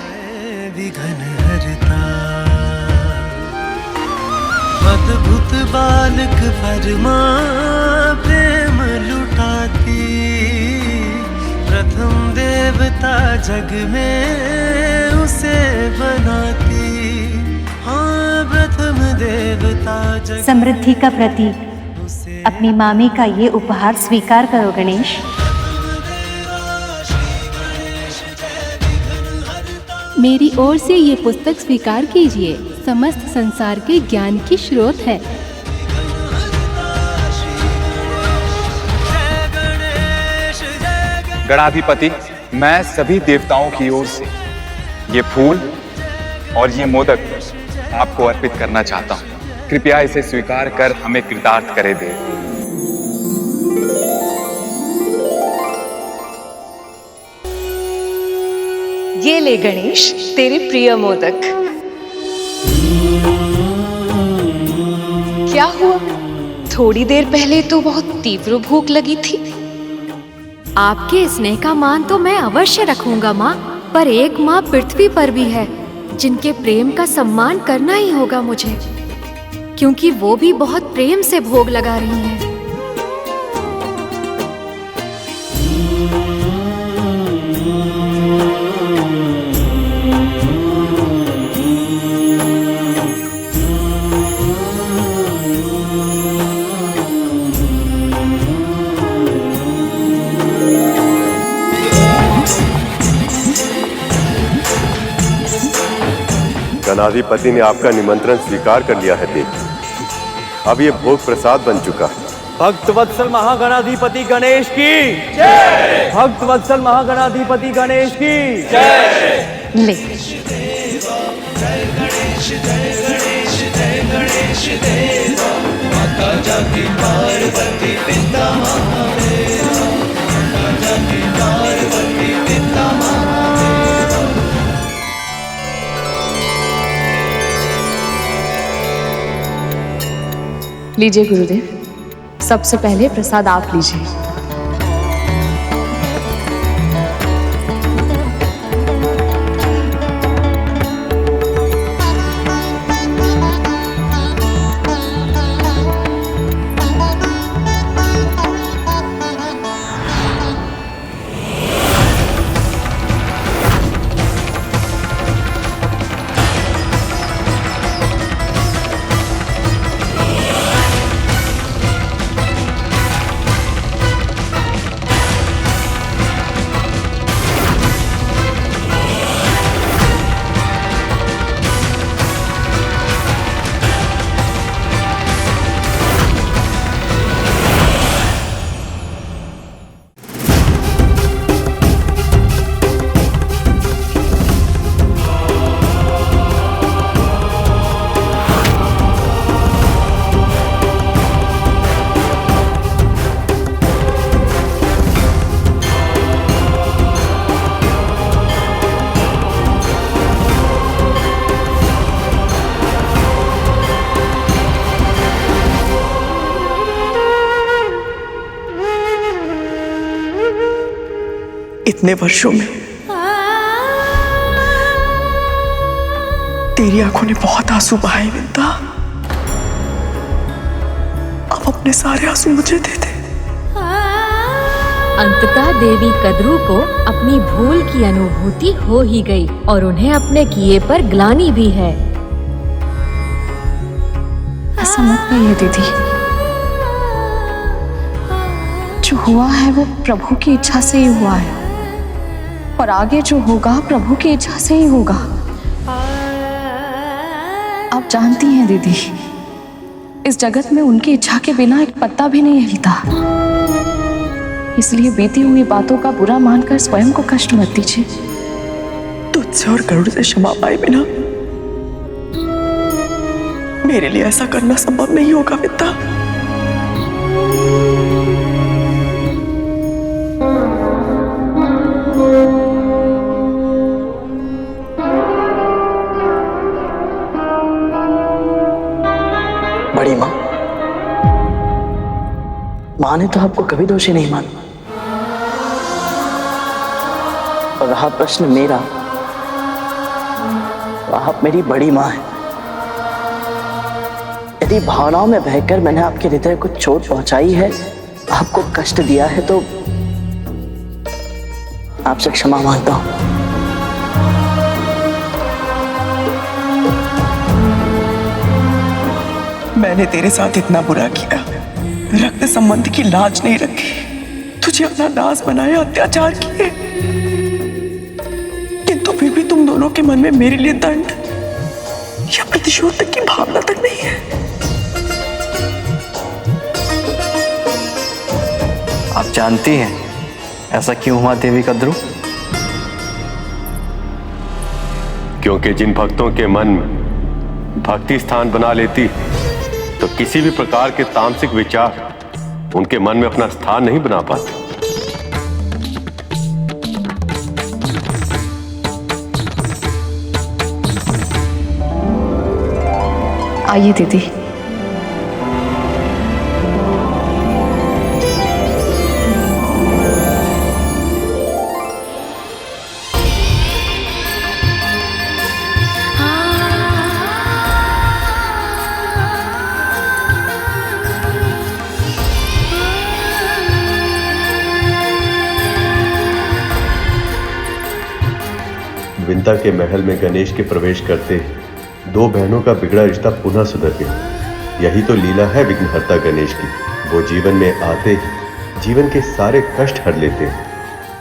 अद्भुत बालक परमा प्रेम लुटाती, प्रथम देवता जग में उसे बनाती। हाँ, प्रथम देवता जग। समृद्धि का प्रतीक अपनी मामी का ये उपहार स्वीकार करो गणेश। मेरी ओर से ये पुस्तक स्वीकार कीजिए, समस्त संसार के ज्ञान की स्रोत है। गणाधिपति, मैं सभी देवताओं की ओर से ये फूल और ये मोदक आपको अर्पित करना चाहता हूँ। कृपया इसे स्वीकार कर हमें कृतार्थ करे दे। ये ले गणेश, तेरे प्रिय मोदक। क्या हुआ? थोड़ी देर पहले तो बहुत तीव्र भूख लगी थी। आपके स्नेह का मान तो मैं अवश्य रखूंगा माँ, पर एक माँ पृथ्वी पर भी है जिनके प्रेम का सम्मान करना ही होगा मुझे, क्योंकि वो भी बहुत प्रेम से भोग लगा रही हैं। गणाधिपति ने आपका निमंत्रण स्वीकार कर लिया है देव। अब ये भोग प्रसाद बन चुका है। भक्त वत्सल महागणाधिपति गणेश की जय। भक्त वत्सल महागणाधिपति गणेश की जय। ले। लीजिए गुरुदेव, सबसे पहले प्रसाद आप लीजिए। इतने वर्षों में तेरी आंखों ने बहुत आंसू बहाए विंता। अब अपने सारे आंसू मुझे दे दे। अंततः देवी कद्रू को अपनी भूल की अनुभूति हो ही गई और उन्हें अपने किए पर ग्लानि भी है। ऐसा मत कहिए दीदी, जो हुआ है वो प्रभु की इच्छा से ही हुआ है और आगे जो होगा प्रभु की इच्छा से ही होगा। आप जानती हैं दीदी, इस जगत में उनकी इच्छा के बिना एक पत्ता भी नहीं हिलता। इसलिए बीती हुई बातों का बुरा मानकर स्वयं को कष्ट मत दीजिए। तुझसे और गरुड़ से क्षमा पाए बिना मेरे लिए ऐसा करना संभव नहीं होगा विंता। बड़ी माँ, माँ ने तो आपको कभी दोषी नहीं माना। और रहा प्रश्न मेरा, तो आप मेरी बड़ी माँ हैं। यदि भावनाओं में बहकर मैंने आपके हृदय को चोट पहुंचाई है, आपको कष्ट दिया है, तो आपसे क्षमा मांगता हूं। मैंने तेरे साथ इतना बुरा किया, रक्त संबंध की लाज नहीं रखी, तुझे अपना दास बनाया, अत्याचार किए, किंतु फिर भी तुम दोनों के मन में मेरे लिए दंड या प्रतिशोध तक की भावना तक नहीं है। आप जानती हैं ऐसा क्यों हुआ देवी कद्रू? क्योंकि जिन भक्तों के मन में भक्ति स्थान बना लेती है, तो किसी भी प्रकार के तामसिक विचार उनके मन में अपना स्थान नहीं बना पाते। आइए दीदी। विंता के महल में गणेश के प्रवेश करते दो बहनों का बिगड़ा रिश्ता पुनः सुधर गया। यही तो लीला है विघ्नहर्ता गणेश की। वो जीवन में आते ही जीवन के सारे कष्ट हर लेते हैं।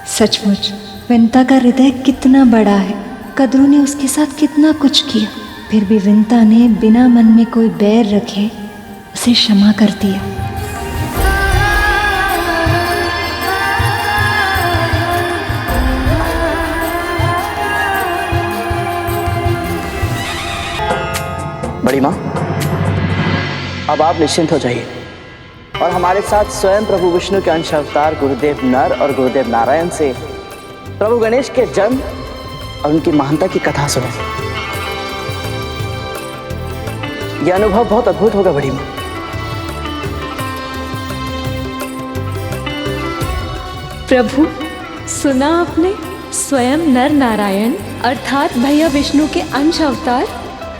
सचमुच विंता का हृदय कितना बड़ा है। कद्रू ने उसके साथ कितना कुछ किया, फिर भी विंता ने बिना मन में कोई बैर रखे उसे क्षमा कर दिया। बड़ी माँ, अब आप निश्चिंत हो जाइए और हमारे साथ स्वयं प्रभु विष्णु के अंश अवतार गुरुदेव नर और गुरुदेव नारायण से प्रभु गणेश के जन्म और उनकी महानता की कथा सुने। यह अनुभव बहुत अद्भुत होगा बड़ी माँ। प्रभु, सुना आपने? स्वयं नर नारायण अर्थात भैया विष्णु के अंश अवतार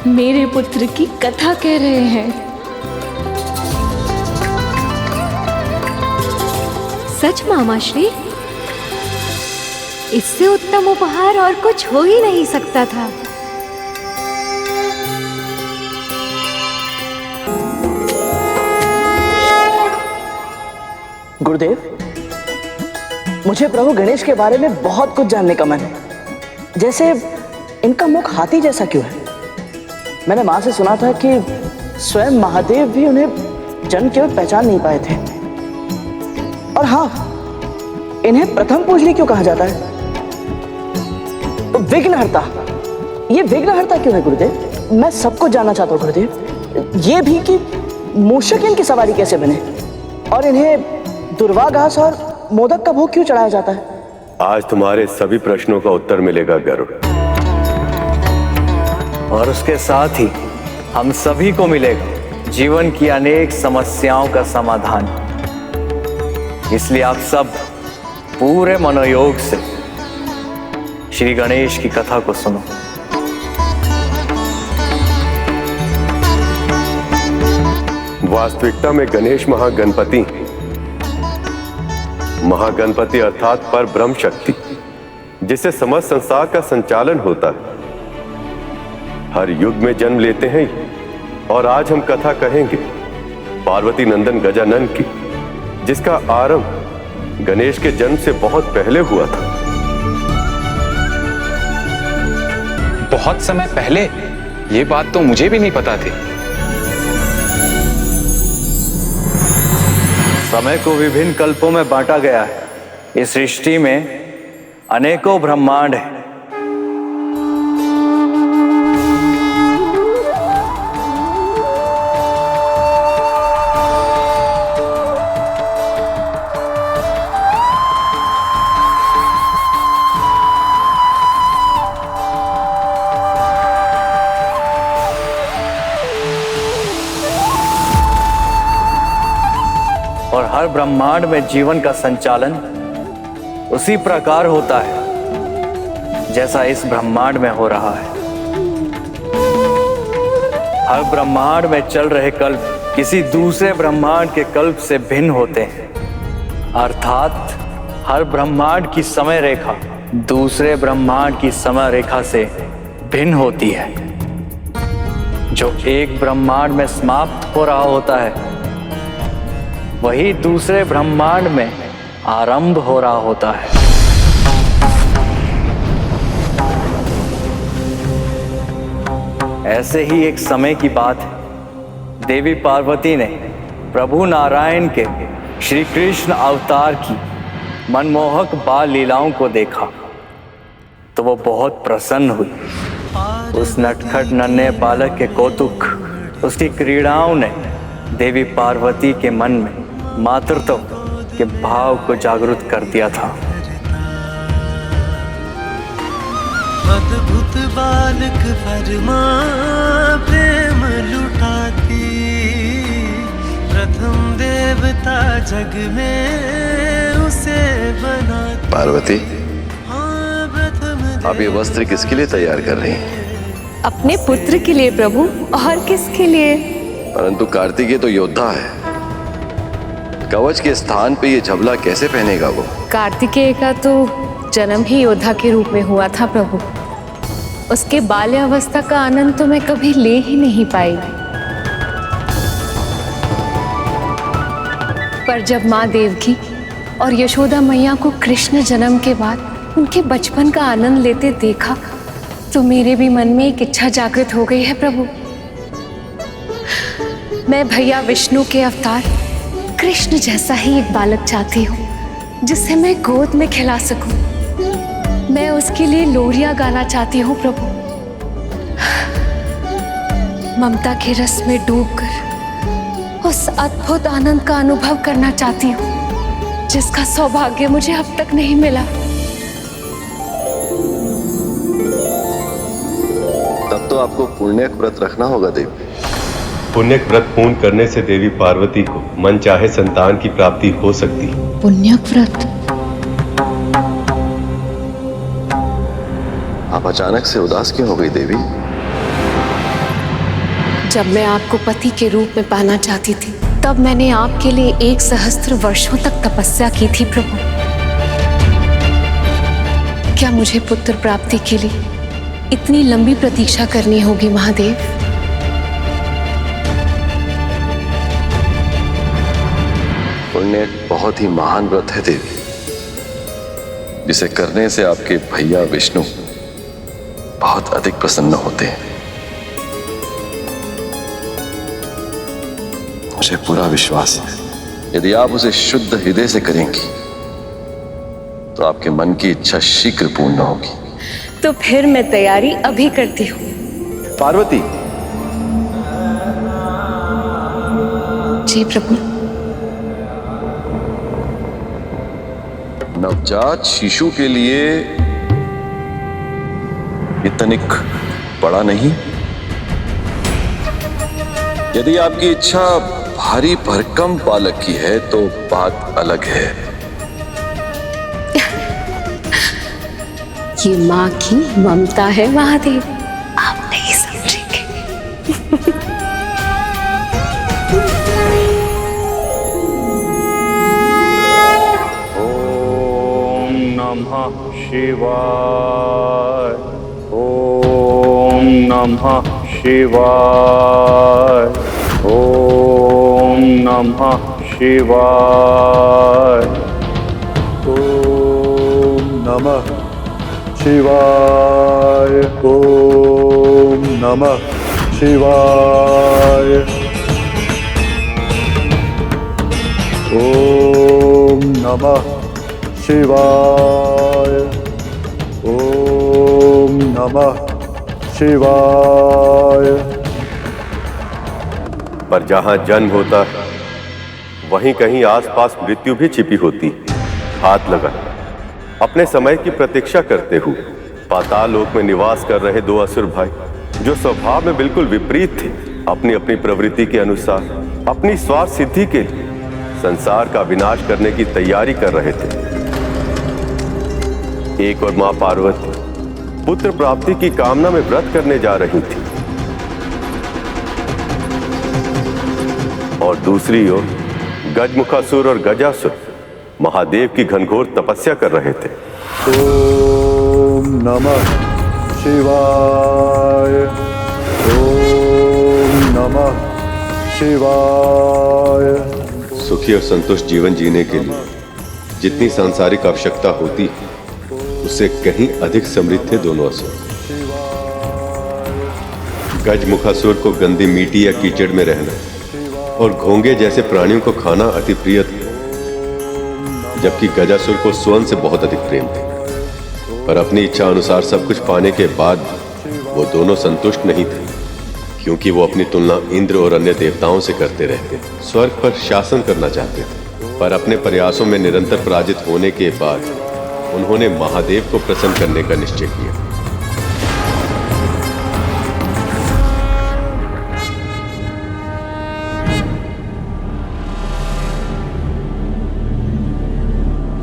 मेरे पुत्र की कथा कह रहे हैं। सच मामाश्री, इससे उत्तम उपहार और कुछ हो ही नहीं सकता था। गुरुदेव, मुझे प्रभु गणेश के बारे में बहुत कुछ जानने का मन है। जैसे इनका मुख हाथी जैसा क्यों है? मैंने माँ से सुना था कि स्वयं महादेव भी उन्हें जन्म केवल पहचान नहीं पाए थे। और हाँ, इन्हें प्रथम पूजनी क्यों कहा जाता है? विघ्नहर्ता, ये विघ्नहर्ता क्यों है गुरुदेव? मैं सबको जानना चाहता हूँ गुरुदेव। ये भी कि मूषक इनकी सवारी कैसे बने और इन्हें दुर्वा घास और मोदक का भोग क्यों चढ़ाया जाता है? आज तुम्हारे सभी प्रश्नों का उत्तर मिलेगा गरुड़। और उसके साथ ही हम सभी को मिलेगा जीवन की अनेक समस्याओं का समाधान। इसलिए आप सब पूरे मनोयोग से श्री गणेश की कथा को सुनो। वास्तविकता में गणेश महागणपति अर्थात पर ब्रह्म शक्ति, जिससे समस्त संसार का संचालन होता है, हर युग में जन्म लेते हैं। और आज हम कथा कहेंगे पार्वती नंदन गजानन की, जिसका आरंभ गणेश के जन्म से बहुत पहले हुआ था। बहुत समय पहले? ये बात तो मुझे भी नहीं पता थी। समय को विभिन्न कल्पों में बांटा गया है। इस सृष्टि में अनेकों ब्रह्मांड हैं। और हर ब्रह्मांड में जीवन का संचालन उसी प्रकार होता है जैसा इस ब्रह्मांड में हो रहा है। हर ब्रह्मांड में चल रहे कल्प किसी दूसरे ब्रह्मांड के कल्प से भिन्न होते हैं। अर्थात हर ब्रह्मांड की समय रेखा दूसरे ब्रह्मांड की समय रेखा से भिन्न होती है। जो एक ब्रह्मांड में समाप्त हो रहा होता है, वही दूसरे ब्रह्मांड में आरंभ हो रहा होता है। ऐसे ही एक समय की बात है। देवी पार्वती ने प्रभु नारायण के श्री कृष्ण अवतार की मनमोहक बाल लीलाओं को देखा तो वो बहुत प्रसन्न हुई। उस नटखट नन्हे बालक के कौतुक, उसकी क्रीड़ाओं ने देवी पार्वती के मन में मातृत्व के भाव को जागृत कर दिया था। अद्भुत बालक परमा प्रेम लुटाती, प्रथम देवता जग में उसे बनाती। पार्वती, आप ये वस्त्र किसके लिए तैयार कर रही हैं? अपने पुत्र के लिए प्रभु, और किसके लिए? परंतु कार्तिकेय तो योद्धा है, कवच के स्थान पे ये झबला कैसे पहनेगा वो? कार्तिकेय का तो जन्म ही योद्धा के रूप में हुआ था प्रभु। उसके बाल्यावस्था का आनंद तो मैं कभी ले ही नहीं पाई। पर जब माँ देवकी और यशोदा मैया को कृष्ण जन्म के बाद उनके बचपन का आनंद लेते देखा तो मेरे भी मन में एक इच्छा जागृत हो गई है प्रभु। मैं भैया विष्णु के अवतार कृष्ण जैसा ही एक बालक चाहती हूँ, जिसे मैं गोद में खिला सकूं। मैं उसके लिए लोरियां गाना चाहती हूँ प्रभु। ममता के रस में डूबकर उस अद्भुत आनंद का अनुभव करना चाहती हूँ जिसका सौभाग्य मुझे अब तक नहीं मिला। तब तो आपको पुण्यक व्रत रखना होगा देवी। पुण्यक व्रत पूर्ण करने से देवी पार्वती को मन चाहे संतान की प्राप्ति हो सकती है। पुण्यक व्रत? आप अचानक से उदास क्यों हो गई देवी? जब मैं आपको पति के रूप में पाना चाहती थी तब मैंने आपके लिए 1 सहस्त्र वर्षों तक तपस्या की थी प्रभु। क्या मुझे पुत्र प्राप्ति के लिए इतनी लंबी प्रतीक्षा करनी होगी महादेव? पुण्य एक बहुत ही महान व्रत है देवी, जिसे करने से आपके भैया विष्णु बहुत अधिक प्रसन्न होते हैं। मुझे पूरा विश्वास है यदि आप उसे शुद्ध हृदय से करेंगी तो आपके मन की इच्छा शीघ्र पूर्ण होगी। तो फिर मैं तैयारी अभी करती हूँ। पार्वती। जी प्रभु। नवजात शिशु के लिए ये तनिक बड़ा नहीं। यदि आपकी इच्छा भारी भरकम बालक की है तो बात अलग है। ये माँ की ममता है महादेव, आप नहीं समझेंगे। ओम नमः शिवाय। ओम नमः शिवाय। ओम नमः शिवाय। ओम नमः शिवाय। ओम नमः शिवाय। ओम नमः शिवाय। ओम नमः शिवाय। पर जहां जन्म होता है वहीं कहीं आसपास मृत्यु भी छिपी होती। हाथ लगा अपने समय की प्रतीक्षा करते हुए पाताल लोक में निवास कर रहे 2 असुर भाई, जो स्वभाव में बिल्कुल विपरीत थे, अपनी अपनी प्रवृत्ति के अनुसार अपनी स्वार्थ सिद्धि के लिए संसार का विनाश करने की तैयारी कर रहे थे। एक और मां पार्वती पुत्र प्राप्ति की कामना में व्रत करने जा रही थी और दूसरी ओर गजमुखासुर और गजासुर महादेव की घनघोर तपस्या कर रहे थे। ओम नमः शिवाय। ओम नमः शिवाय। सुखी और संतुष्ट जीवन जीने के लिए जितनी सांसारिक आवश्यकता होती है उससे कहीं अधिक समृद्ध थे दोनों असुर। गजमुखासुर को गंदी मिट्टी या कीचड़ में रहना और घोंगे जैसे प्राणियों को खाना अति प्रिय था, जबकि गजासुर को स्वर्ण से बहुत अधिक प्रेम थे। पर अपनी इच्छा अनुसार सब कुछ पाने के बाद वो दोनों संतुष्ट नहीं थे, क्योंकि वो अपनी तुलना इंद्र और अन्य देवताओं से करते रहते, स्वर्ग पर शासन करना चाहते थे। पर अपने प्रयासों में निरंतर पराजित होने के बाद उन्होंने महादेव को प्रसन्न करने का निश्चय किया।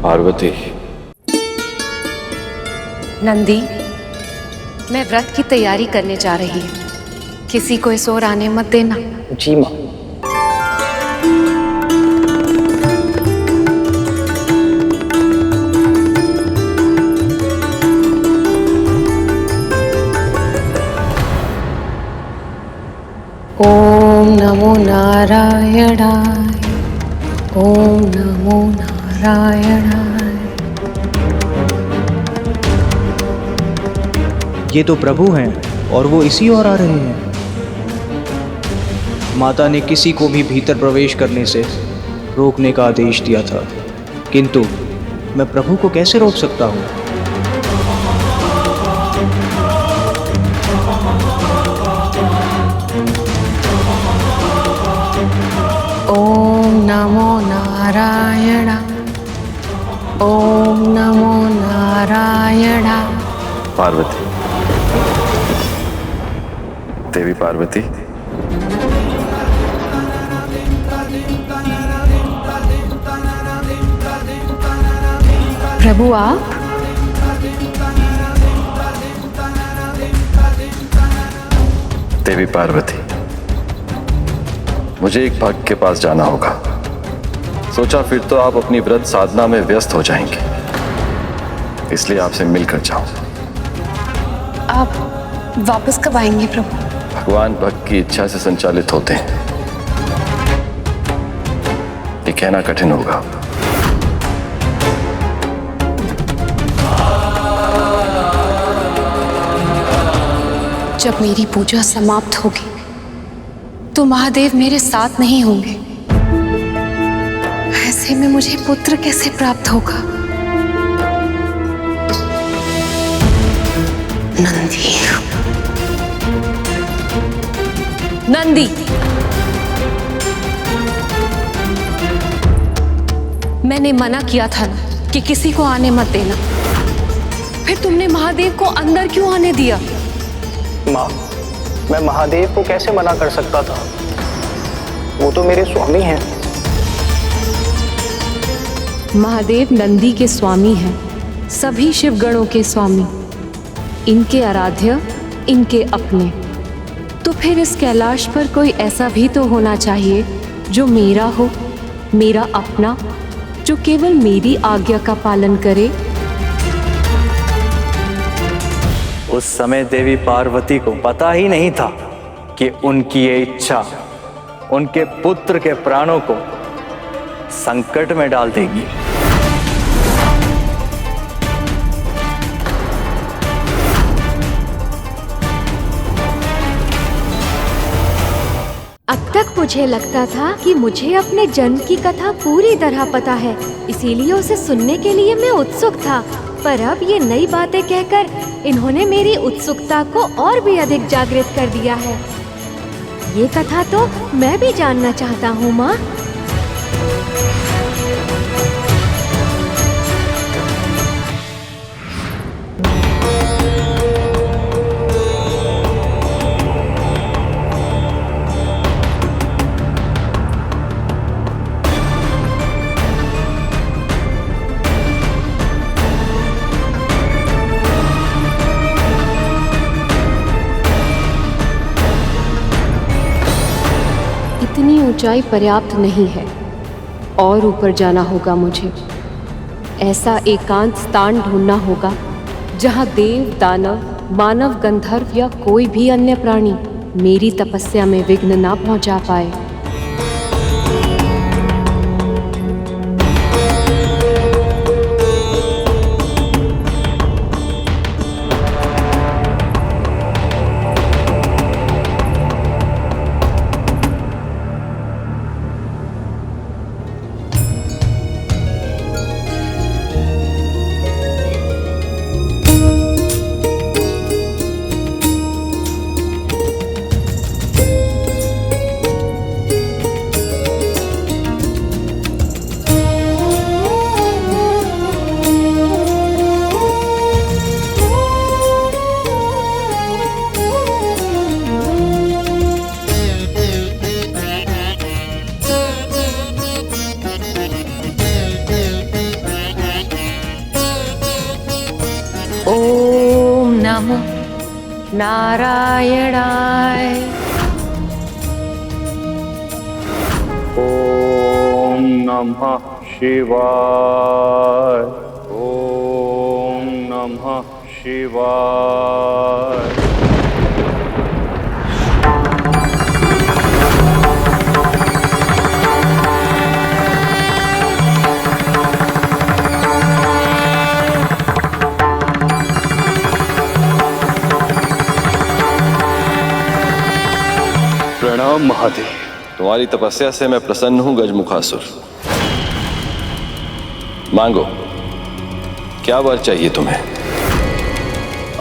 पार्वती। नंदी, मैं व्रत की तैयारी करने जा रही हूँ, किसी को इस ओर आने मत देना। जी माँ। ओम नमो नारायणाय। ओम नमो नारायणाय। ये तो प्रभु हैं और वो इसी ओर आ रहे हैं। माता ने किसी को भी भीतर प्रवेश करने से रोकने का आदेश दिया था, किंतु मैं प्रभु को कैसे रोक सकता हूँ? पार्वती, देवी पार्वती, प्रभु आप? देवी पार्वती, मुझे एक भक्त के पास जाना होगा। सोचा फिर तो आप अपनी व्रत साधना में व्यस्त हो जाएंगे, इसलिए आपसे मिलकर जाऊं। आप वापस कब आएंगे प्रभु? भगवान भक्त की इच्छा से संचालित होते हैं, ये कहना कठिन होगा। जब मेरी पूजा समाप्त होगी तो महादेव मेरे साथ नहीं होंगे। ऐसे में मुझे पुत्र कैसे प्राप्त होगा? नंदी, नंदी, मैंने मना किया था ना कि किसी को आने मत देना, फिर तुमने महादेव को अंदर क्यों आने दिया? माँ, मैं महादेव को कैसे मना कर सकता था? वो तो मेरे स्वामी हैं। महादेव नंदी के स्वामी हैं, सभी शिवगणों के स्वामी, इनके आराध्य, इनके अपने। तो फिर इस कैलाश पर कोई ऐसा भी तो होना चाहिए जो मेरा हो, मेरा अपना, जो केवल मेरी आज्ञा का पालन करे। उस समय देवी पार्वती को पता ही नहीं था कि उनकी ये इच्छा उनके पुत्र के प्राणों को संकट में डाल देगी। अब तक मुझे लगता था कि मुझे अपने जन्म की कथा पूरी तरह पता है, इसीलिए उसे सुनने के लिए मैं उत्सुक था। पर अब ये नई बातें कहकर इन्होंने मेरी उत्सुकता को और भी अधिक जागृत कर दिया है। ये कथा तो मैं भी जानना चाहता हूँ माँ। इतनी ऊंचाई पर्याप्त नहीं है, और ऊपर जाना होगा मुझे। ऐसा एकांत स्थान ढूंढना होगा जहां देव, दानव, मानव, गंधर्व या कोई भी अन्य प्राणी मेरी तपस्या में विघ्न ना पहुंचा पाए। नमो नारायणाय। ओम नमः शिवाय। ओम नमः शिवाय। प्रणाम महादेव। तुम्हारी तपस्या से मैं प्रसन्न हूं गजमुखासुर। मांगो, क्या वर चाहिए तुम्हें?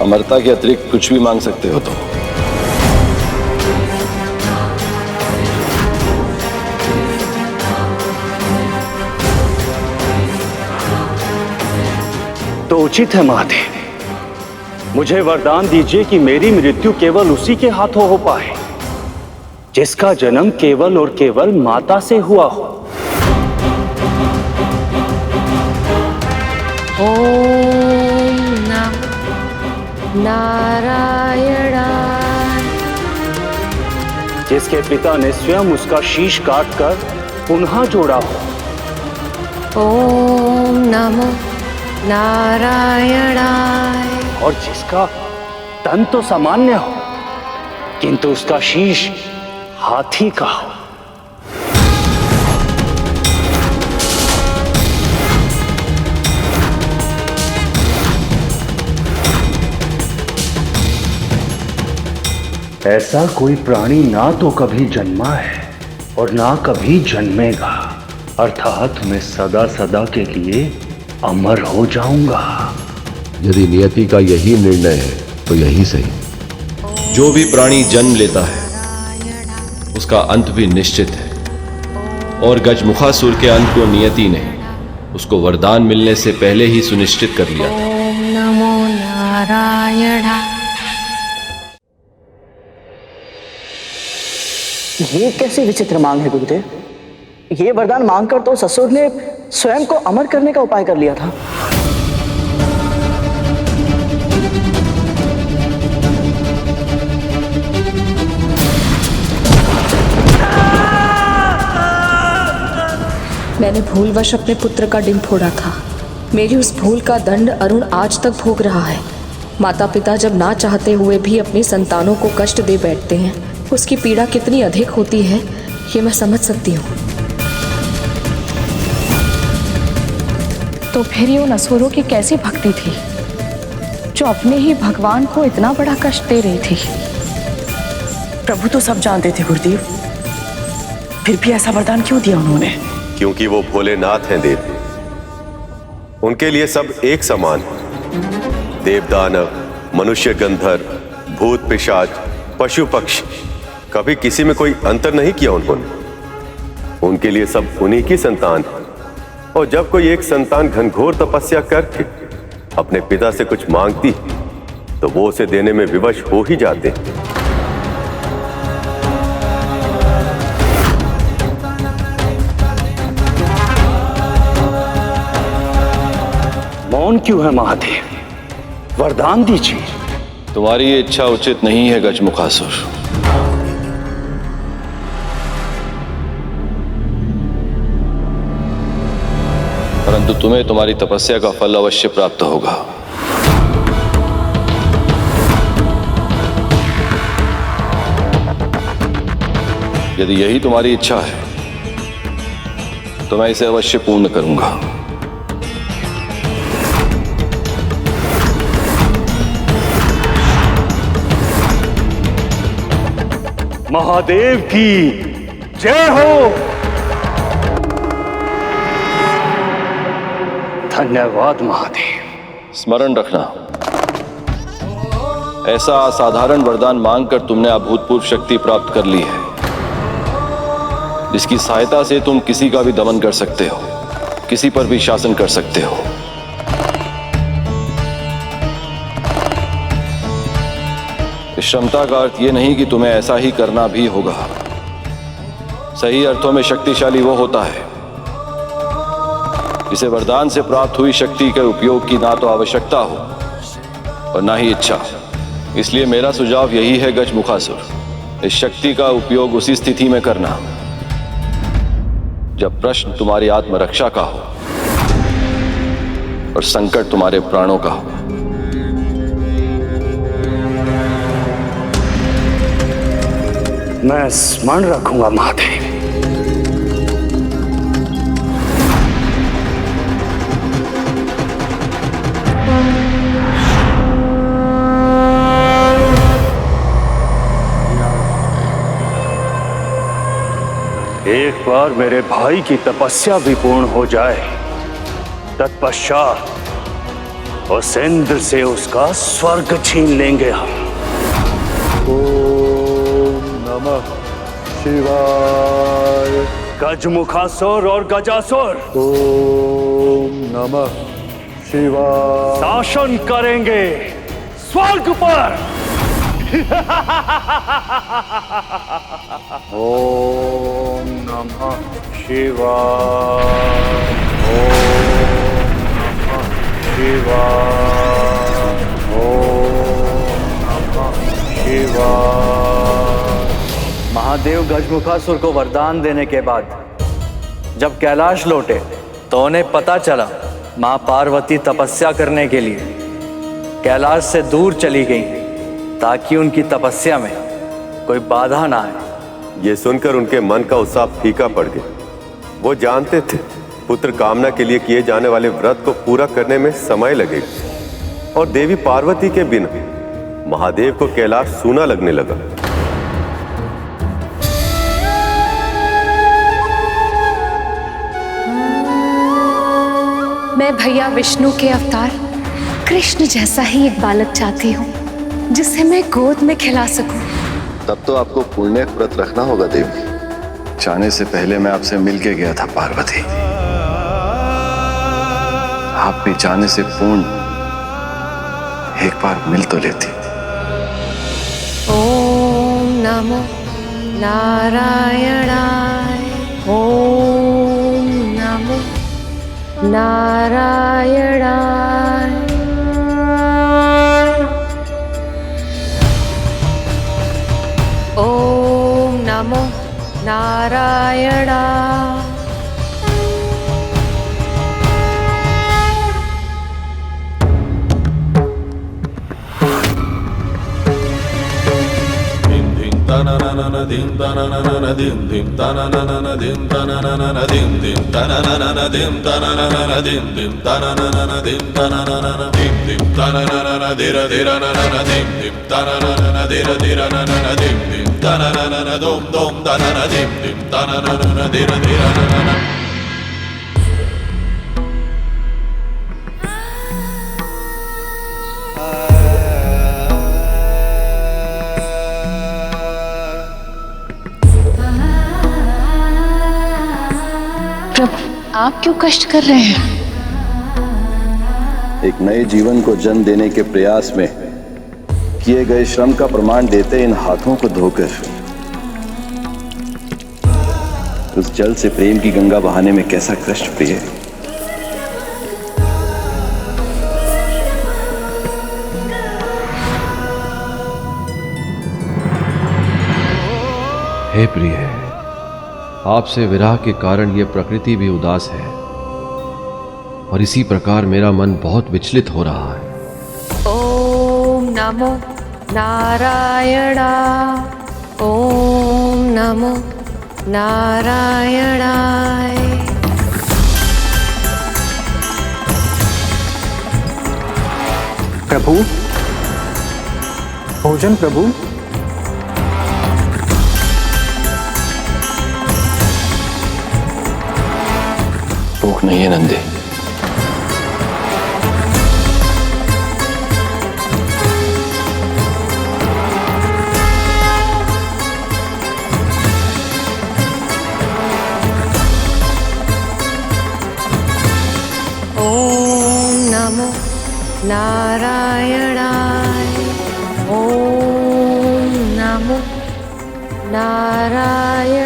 अमरता के अतिरिक्त कुछ भी मांग सकते हो तुम। तो उचित है महादेव, मुझे वरदान दीजिए कि मेरी मृत्यु केवल उसी के हाथों हो पाए जिसका जन्म केवल और केवल माता से हुआ हो। ओम नमः नारायणाय। जिसके पिता ने स्वयं उसका शीश काटकर पुनः जोड़ा हो। ओम नमो नारायणाय। और जिसका तन तो सामान्य हो किंतु उसका शीश हाथी का हो। ऐसा कोई प्राणी ना तो कभी जन्मा है और ना कभी जन्मेगा, अर्थात मैं सदा सदा के लिए अमर हो जाऊंगा। यदि नियति का यही निर्णय है तो यही सही। जो भी प्राणी जन्म लेता है उसका अंत भी निश्चित है, और गजमुखासुर के अंत को नियति ने उसको वरदान मिलने से पहले ही सुनिश्चित कर लिया था। ओम नमो नारायणाय। ये कैसी विचित्र मांग है गुरुदेव? ये वरदान मांगकर तो ससुर ने स्वयं को अमर करने का उपाय कर लिया था। मैंने भूलवश अपने पुत्र का डिंब फोड़ा था। मेरी उस भूल का दंड अरुण आज तक भोग रहा है। माता पिता जब ना चाहते हुए भी अपनी संतानों को कष्ट दे बैठते हैं, उसकी पीड़ा कितनी अधिक होती है ये मैं समझ सकती हूँ। तो फिर ये उन असुरों की कैसी भक्ति थी जो अपने ही भगवान को इतना बड़ा कष्ट दे रही थी? प्रभु तो सब जानते थे गुरुदेव, फिर भी ऐसा वरदान क्यों दिया उन्होंने? क्योंकि वो भोलेनाथ हैं देव। उनके लिए सब एक समान है। देव दानव, मनुष्य गंधर्व, भूत पिशाच, पशु पक्षी, कभी किसी में कोई अंतर नहीं किया उन्होंने। उनके लिए सब उन्हीं की संतान है। और जब कोई एक संतान घनघोर तपस्या करके अपने पिता से कुछ मांगती तो वो उसे देने में विवश हो ही जाते। मौन क्यों है महादेव? वरदान दीजिए। तुम्हारी ये इच्छा उचित नहीं है गजमुखासुर। परंतु तुम्हें तुम्हारी तपस्या का फल अवश्य प्राप्त होगा। यदि यही तुम्हारी इच्छा है तो मैं इसे अवश्य पूर्ण करूंगा। महादेव की जय हो। धन्यवाद महादेव। स्मरण रखना, ऐसा असाधारण वरदान मांगकर तुमने अभूतपूर्व शक्ति प्राप्त कर ली है, जिसकी सहायता से तुम किसी का भी दमन कर सकते हो, किसी पर भी शासन कर सकते हो। इस क्षमता का अर्थ यह नहीं कि तुम्हें ऐसा ही करना भी होगा। सही अर्थों में शक्तिशाली वो होता है जिसे वरदान से प्राप्त हुई शक्ति के उपयोग की ना तो आवश्यकता हो और ना ही इच्छा। इसलिए मेरा सुझाव यही है गजमुखासुर, इस शक्ति का उपयोग उसी स्थिति में करना जब प्रश्न तुम्हारी आत्मरक्षा का हो और संकट तुम्हारे प्राणों का हो। मैं स्मरण रखूंगा महादेव। एक बार मेरे भाई की तपस्या भी पूर्ण हो जाए, तत्पश्चात उस इंद्र से उसका स्वर्ग छीन लेंगे हम। ओम नमः शिवाय। गजमुखासुर और गजासुर, ओम नमः शिवाय। शासन करेंगे, स्वर्ग पर। ओम नमः शिवाय। ओम नमः शिवाय। ओम नमः शिवाय। महादेव गजमुखासुर को वरदान देने के बाद जब कैलाश लौटे तो उन्हें पता चला मां पार्वती तपस्या करने के लिए कैलाश से दूर चली गई ताकि उनकी तपस्या में कोई बाधा ना आए। ये सुनकर उनके मन का उत्साह फीका पड़ गया। वो जानते थे पुत्र कामना के लिए किए जाने वाले व्रत को पूरा करने में समय लगेगा और देवी पार्वती के बिना महादेव को कैलाश सूना लगने लगा। मैं भैया विष्णु के अवतार कृष्ण जैसा ही एक बालक चाहती हूँ जिसे मैं गोद में खिला सकूं। तब तो आपको पुण्य व्रत रखना होगा देवी। जाने से पहले मैं आपसे मिल के गया था पार्वती। आप भी जाने से पूर्ण एक बार मिल तो लेती। ओम नमो नारायणाय। ओम नमो नारायणाय। ओम नमो नारायणाय। आप क्यों कष्ट कर रहे हैं? एक नए जीवन को जन्म देने के प्रयास में किए गए श्रम का प्रमाण देते इन हाथों को धोकर उस जल से प्रेम की गंगा बहाने में कैसा कष्ट प्रिय। हे प्रिय, आपसे विरह के कारण यह प्रकृति भी उदास है और इसी प्रकार मेरा मन बहुत विचलित हो रहा है। ओम नमो नारायणाय। ओम नमो नारायणाय। प्रभु, भोजन प्रभु। भूख नहीं है नंदी। ओम नमो नारायणाय। ओम नमो नारायणाय।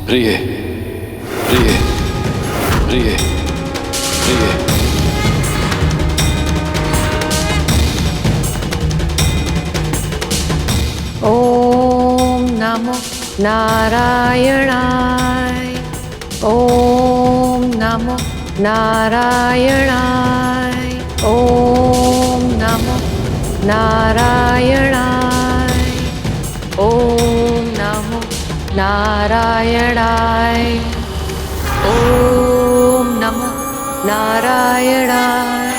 प्रिय, प्रिय, प्रिय, प्रिय। नमो नारायणाय। ओम नमो नारायणाय। ओम नमो नारायणाय। ओम नमो नारायणाय। ओम नमो नारायणाय।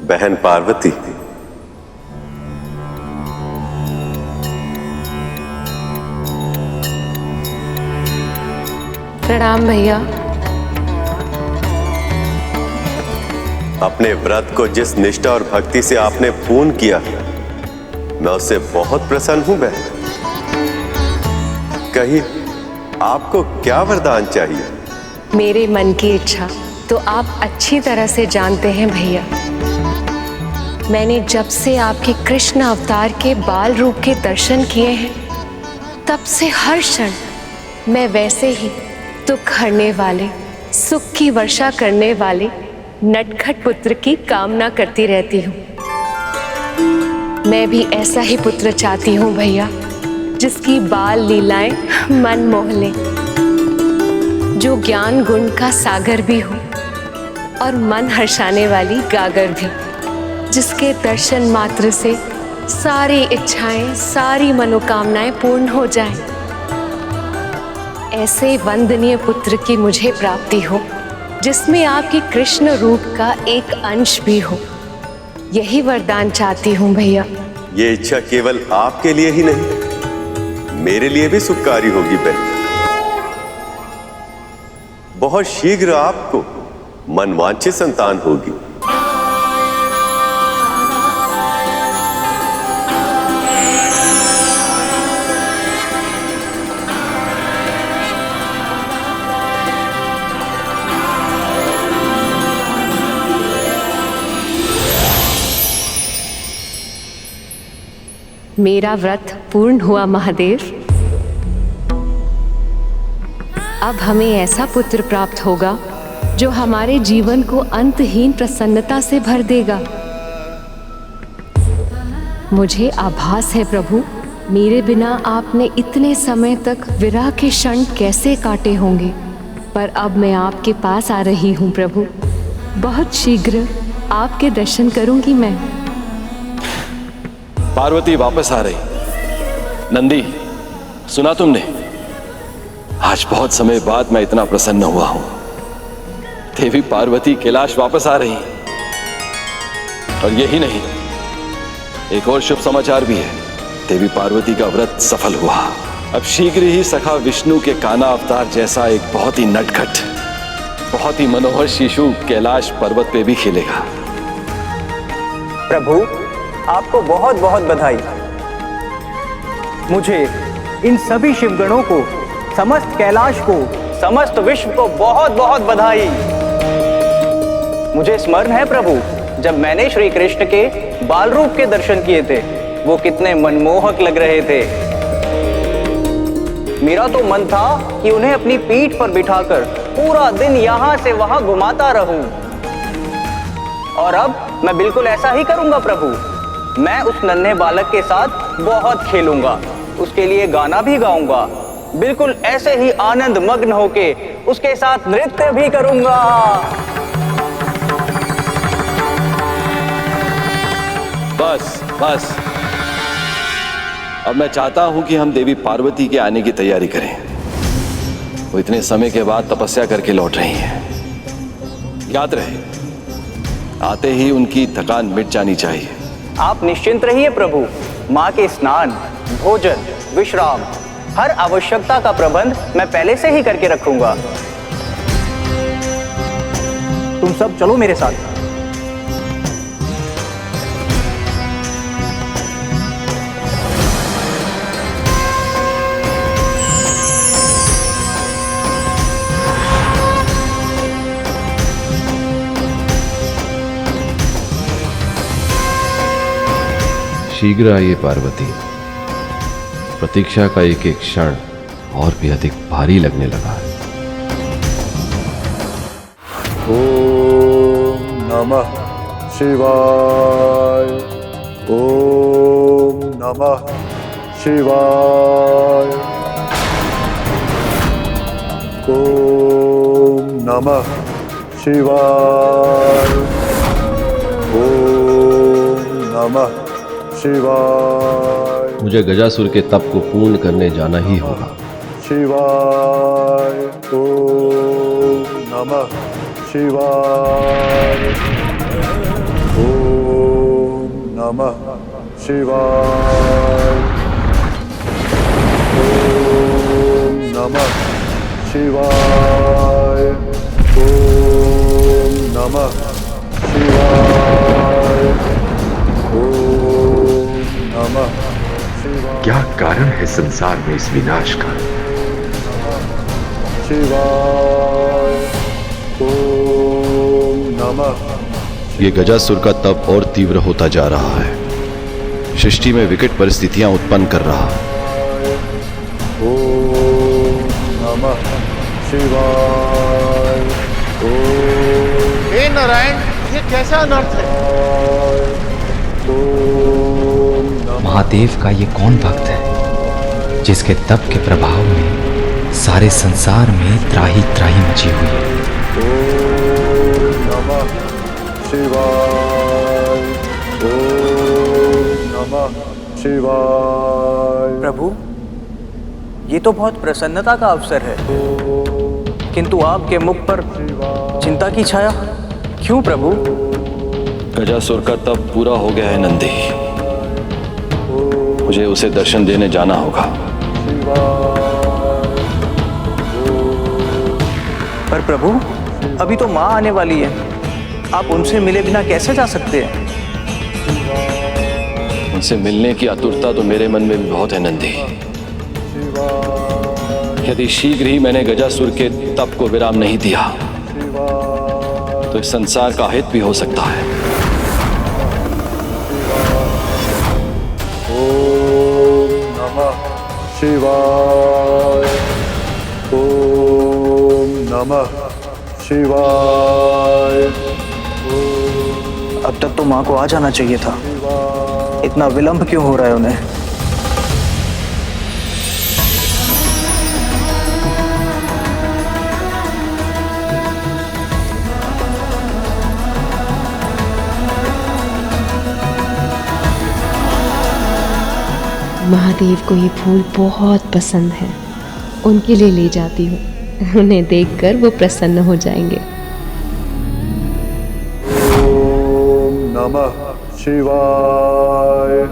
बहन पार्वती, प्रणाम भैया। अपने व्रत को जिस निष्ठा और भक्ति से आपने पूर्ण किया, मैं उससे बहुत प्रसन्न हूं बहन। कहिए, आपको क्या वरदान चाहिए? मेरे मन की इच्छा तो आप अच्छी तरह से जानते हैं भैया। मैंने जब से आपके कृष्ण अवतार के बाल रूप के दर्शन किए हैं, तब से हर क्षण मैं वैसे ही दुख हरने वाले, सुख की वर्षा करने वाले नटखट पुत्र की कामना करती रहती हूँ। मैं भी ऐसा ही पुत्र चाहती हूँ भैया, जिसकी बाल लीलाएं मन मोह ले, जो ज्ञान गुण का सागर भी हो और मन हर्षाने वाली गागर भी, जिसके दर्शन मात्र से सारी इच्छाएं, सारी मनोकामनाएं पूर्ण हो जाएं। ऐसे वंदनीय पुत्र की मुझे प्राप्ति हो, जिसमें आपके कृष्ण रूप का एक अंश भी हो। यही वरदान चाहती हूँ भैया। ये इच्छा केवल आपके लिए ही नहीं, मेरे लिए भी सुखकारी होगी बहन। बहुत शीघ्र आपको मनवांछित संतान होगी। मेरा व्रत पूर्ण हुआ महादेव। अब हमें ऐसा पुत्र प्राप्त होगा जो हमारे जीवन को अंतहीन प्रसन्नता से भर देगा। मुझे आभास है प्रभु, मेरे बिना आपने इतने समय तक विरह के क्षण कैसे काटे होंगे, पर अब मैं आपके पास आ रही हूँ प्रभु। बहुत शीघ्र आपके दर्शन करूंगी मैं। पार्वती वापस आ रही। नंदी, सुना तुमने? आज बहुत समय बाद मैं इतना प्रसन्न हुआ हूं। देवी पार्वती कैलाश वापस आ रही। और यही नहीं, एक और शुभ समाचार भी है। देवी पार्वती का व्रत सफल हुआ। अब शीघ्र ही सखा विष्णु के काना अवतार जैसा एक बहुत ही नटखट, बहुत ही मनोहर शिशु कैलाश पर्वत पे भी खेलेगा। प्रभु, आपको बहुत बहुत बधाई। मुझे, इन सभी शिवगणों को, समस्त कैलाश को, समस्त विश्व को बहुत बहुत बधाई। मुझे स्मरण है प्रभु, जब मैंने श्री कृष्ण के बाल रूप के दर्शन किए थे, वो कितने मनमोहक लग रहे थे। मेरा तो मन था कि उन्हें अपनी पीठ पर बिठाकर पूरा दिन यहाँ से वहां घुमाता रहूं। और अब मैं बिल्कुल ऐसा ही करूंगा प्रभु। मैं उस नन्हे बालक के साथ बहुत खेलूंगा, उसके लिए गाना भी गाऊंगा, बिल्कुल ऐसे ही आनंद मग्न होके उसके साथ नृत्य भी करूंगा। बस बस, अब मैं चाहता हूं कि हम देवी पार्वती के आने की तैयारी करें। वो इतने समय के बाद तपस्या करके लौट रही हैं। याद रहे, आते ही उनकी थकान मिट जानी चाहिए। आप निश्चिंत रहिए प्रभु, माँ के स्नान, भोजन, विश्राम, हर आवश्यकता का प्रबंध मैं पहले से ही करके रखूंगा। तुम सब चलो मेरे साथ। शीघ्र आइए पार्वती। प्रतीक्षा का एक एक क्षण और भी अधिक भारी लगने लगा। ओम नमः शिवाय। ओम नमः शिवाय। ओम नमः शिवाय। ओम नमः शिवाय। मुझे गजासुर के तप को पूर्ण करने जाना ही होगा। शिवाय। ओम नमः शिवाय। ओम नमः शिवाय। ओम नमः शिवाय। ओम नमः शिवाय। ओम नमः शिवाय। क्या कारण है संसार में इस विनाश का? शिवाय। ओम नमः। ये गजासुर का तप और तीव्र होता जा रहा है, सृष्टि में विकट परिस्थितियां उत्पन्न कर रहा। ओम नमः शिवाय। ओम। हे नारायण, ये कैसा अनर्थ है? महादेव का ये कौन भक्त है जिसके तप के प्रभाव में सारे संसार में त्राही त्राही मची हुई है। ओम नमः शिवाय। ओम नमः शिवाय। प्रभु, ये तो बहुत प्रसन्नता का अवसर है, किंतु आपके मुख पर चिंता की छाया क्यों प्रभु? गजासुर का तप पूरा हो गया है नंदी, मुझे उसे दर्शन देने जाना होगा। पर प्रभु, अभी तो माँ आने वाली है, आप उनसे मिले बिना कैसे जा सकते हैं? उनसे मिलने की आतुरता तो मेरे मन में भी बहुत है नंदी। यदि शीघ्र ही मैंने गजासुर के तप को विराम नहीं दिया तो इस संसार का हित भी हो सकता है। ओम नमः शिवाय। ओम नमः शिवाय। अब तक तो माँ को आ जाना चाहिए था, इतना विलंब क्यों हो रहा है उन्हें? महादेव को ये फूल बहुत पसंद है, उनके लिए ले जाती हूँ। उन्हें देखकर वो प्रसन्न हो जाएंगे। ओम नमः शिवाय।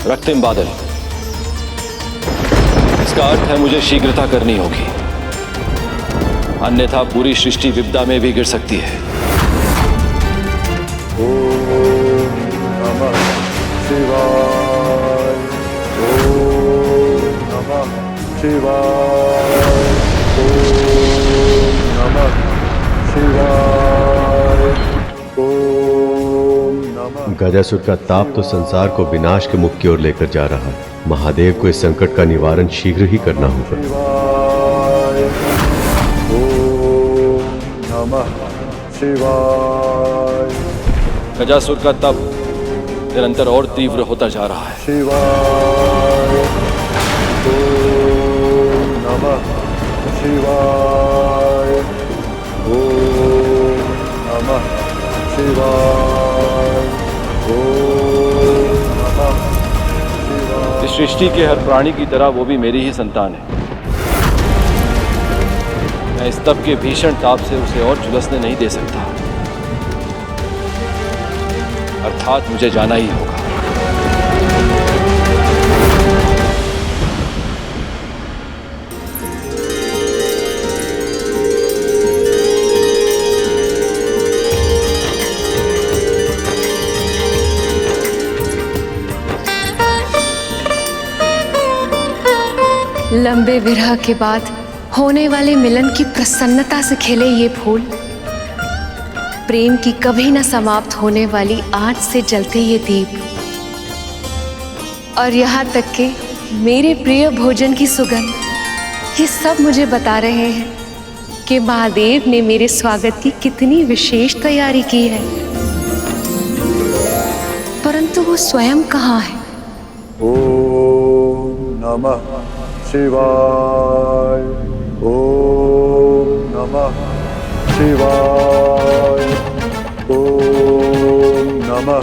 रक्तिम बादल, इसका अर्थ है मुझे शीघ्रता करनी होगी, अन्यथा पूरी सृष्टि विपदा में भी गिर सकती है। ओम नमः शिवाय। ओम नमः शिवाय। ओम नमः शिवाय। ओम नमः। गजासुर का ताप तो संसार को विनाश के मुख की ओर लेकर जा रहा है। महादेव को इस संकट का निवारण शीघ्र ही करना होगा। ओम नमः शिवाय। गजासुर का तप निरंतर और तीव्र होता जा रहा है। शिवाय। ओम नमः शिवाय। ओम नमः शिवाय। ओम नमः शिवाय। इस सृष्टि के हर प्राणी की तरह वो भी मेरी ही संतान है। मैं इस तप के भीषण ताप से उसे और झुलसने नहीं दे सकता, अर्थात मुझे जाना ही होगा। लंबे विरह के बाद होने वाले मिलन की प्रसन्नता से खिले ये फूल, प्रेम की कभी न समाप्त होने वाली आँच से जलते ये दीप, और यहाँ तक कि मेरे प्रिय भोजन की सुगंध, ये सब मुझे बता रहे हैं कि महादेव ने मेरे स्वागत की कितनी विशेष तैयारी की है। परंतु वो स्वयं कहाँ है? ओम नमः शिवाय, ओम नमः शिवाय, ओम नमः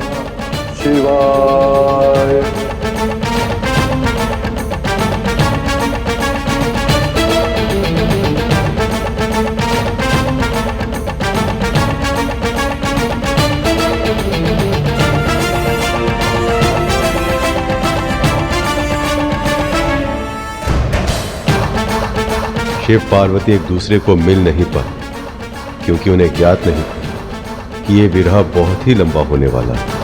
शिवाय। शिव पार्वती एक दूसरे को मिल नहीं पाए क्योंकि उन्हें ज्ञात नहीं था कि ये विरह बहुत ही लंबा होने वाला है।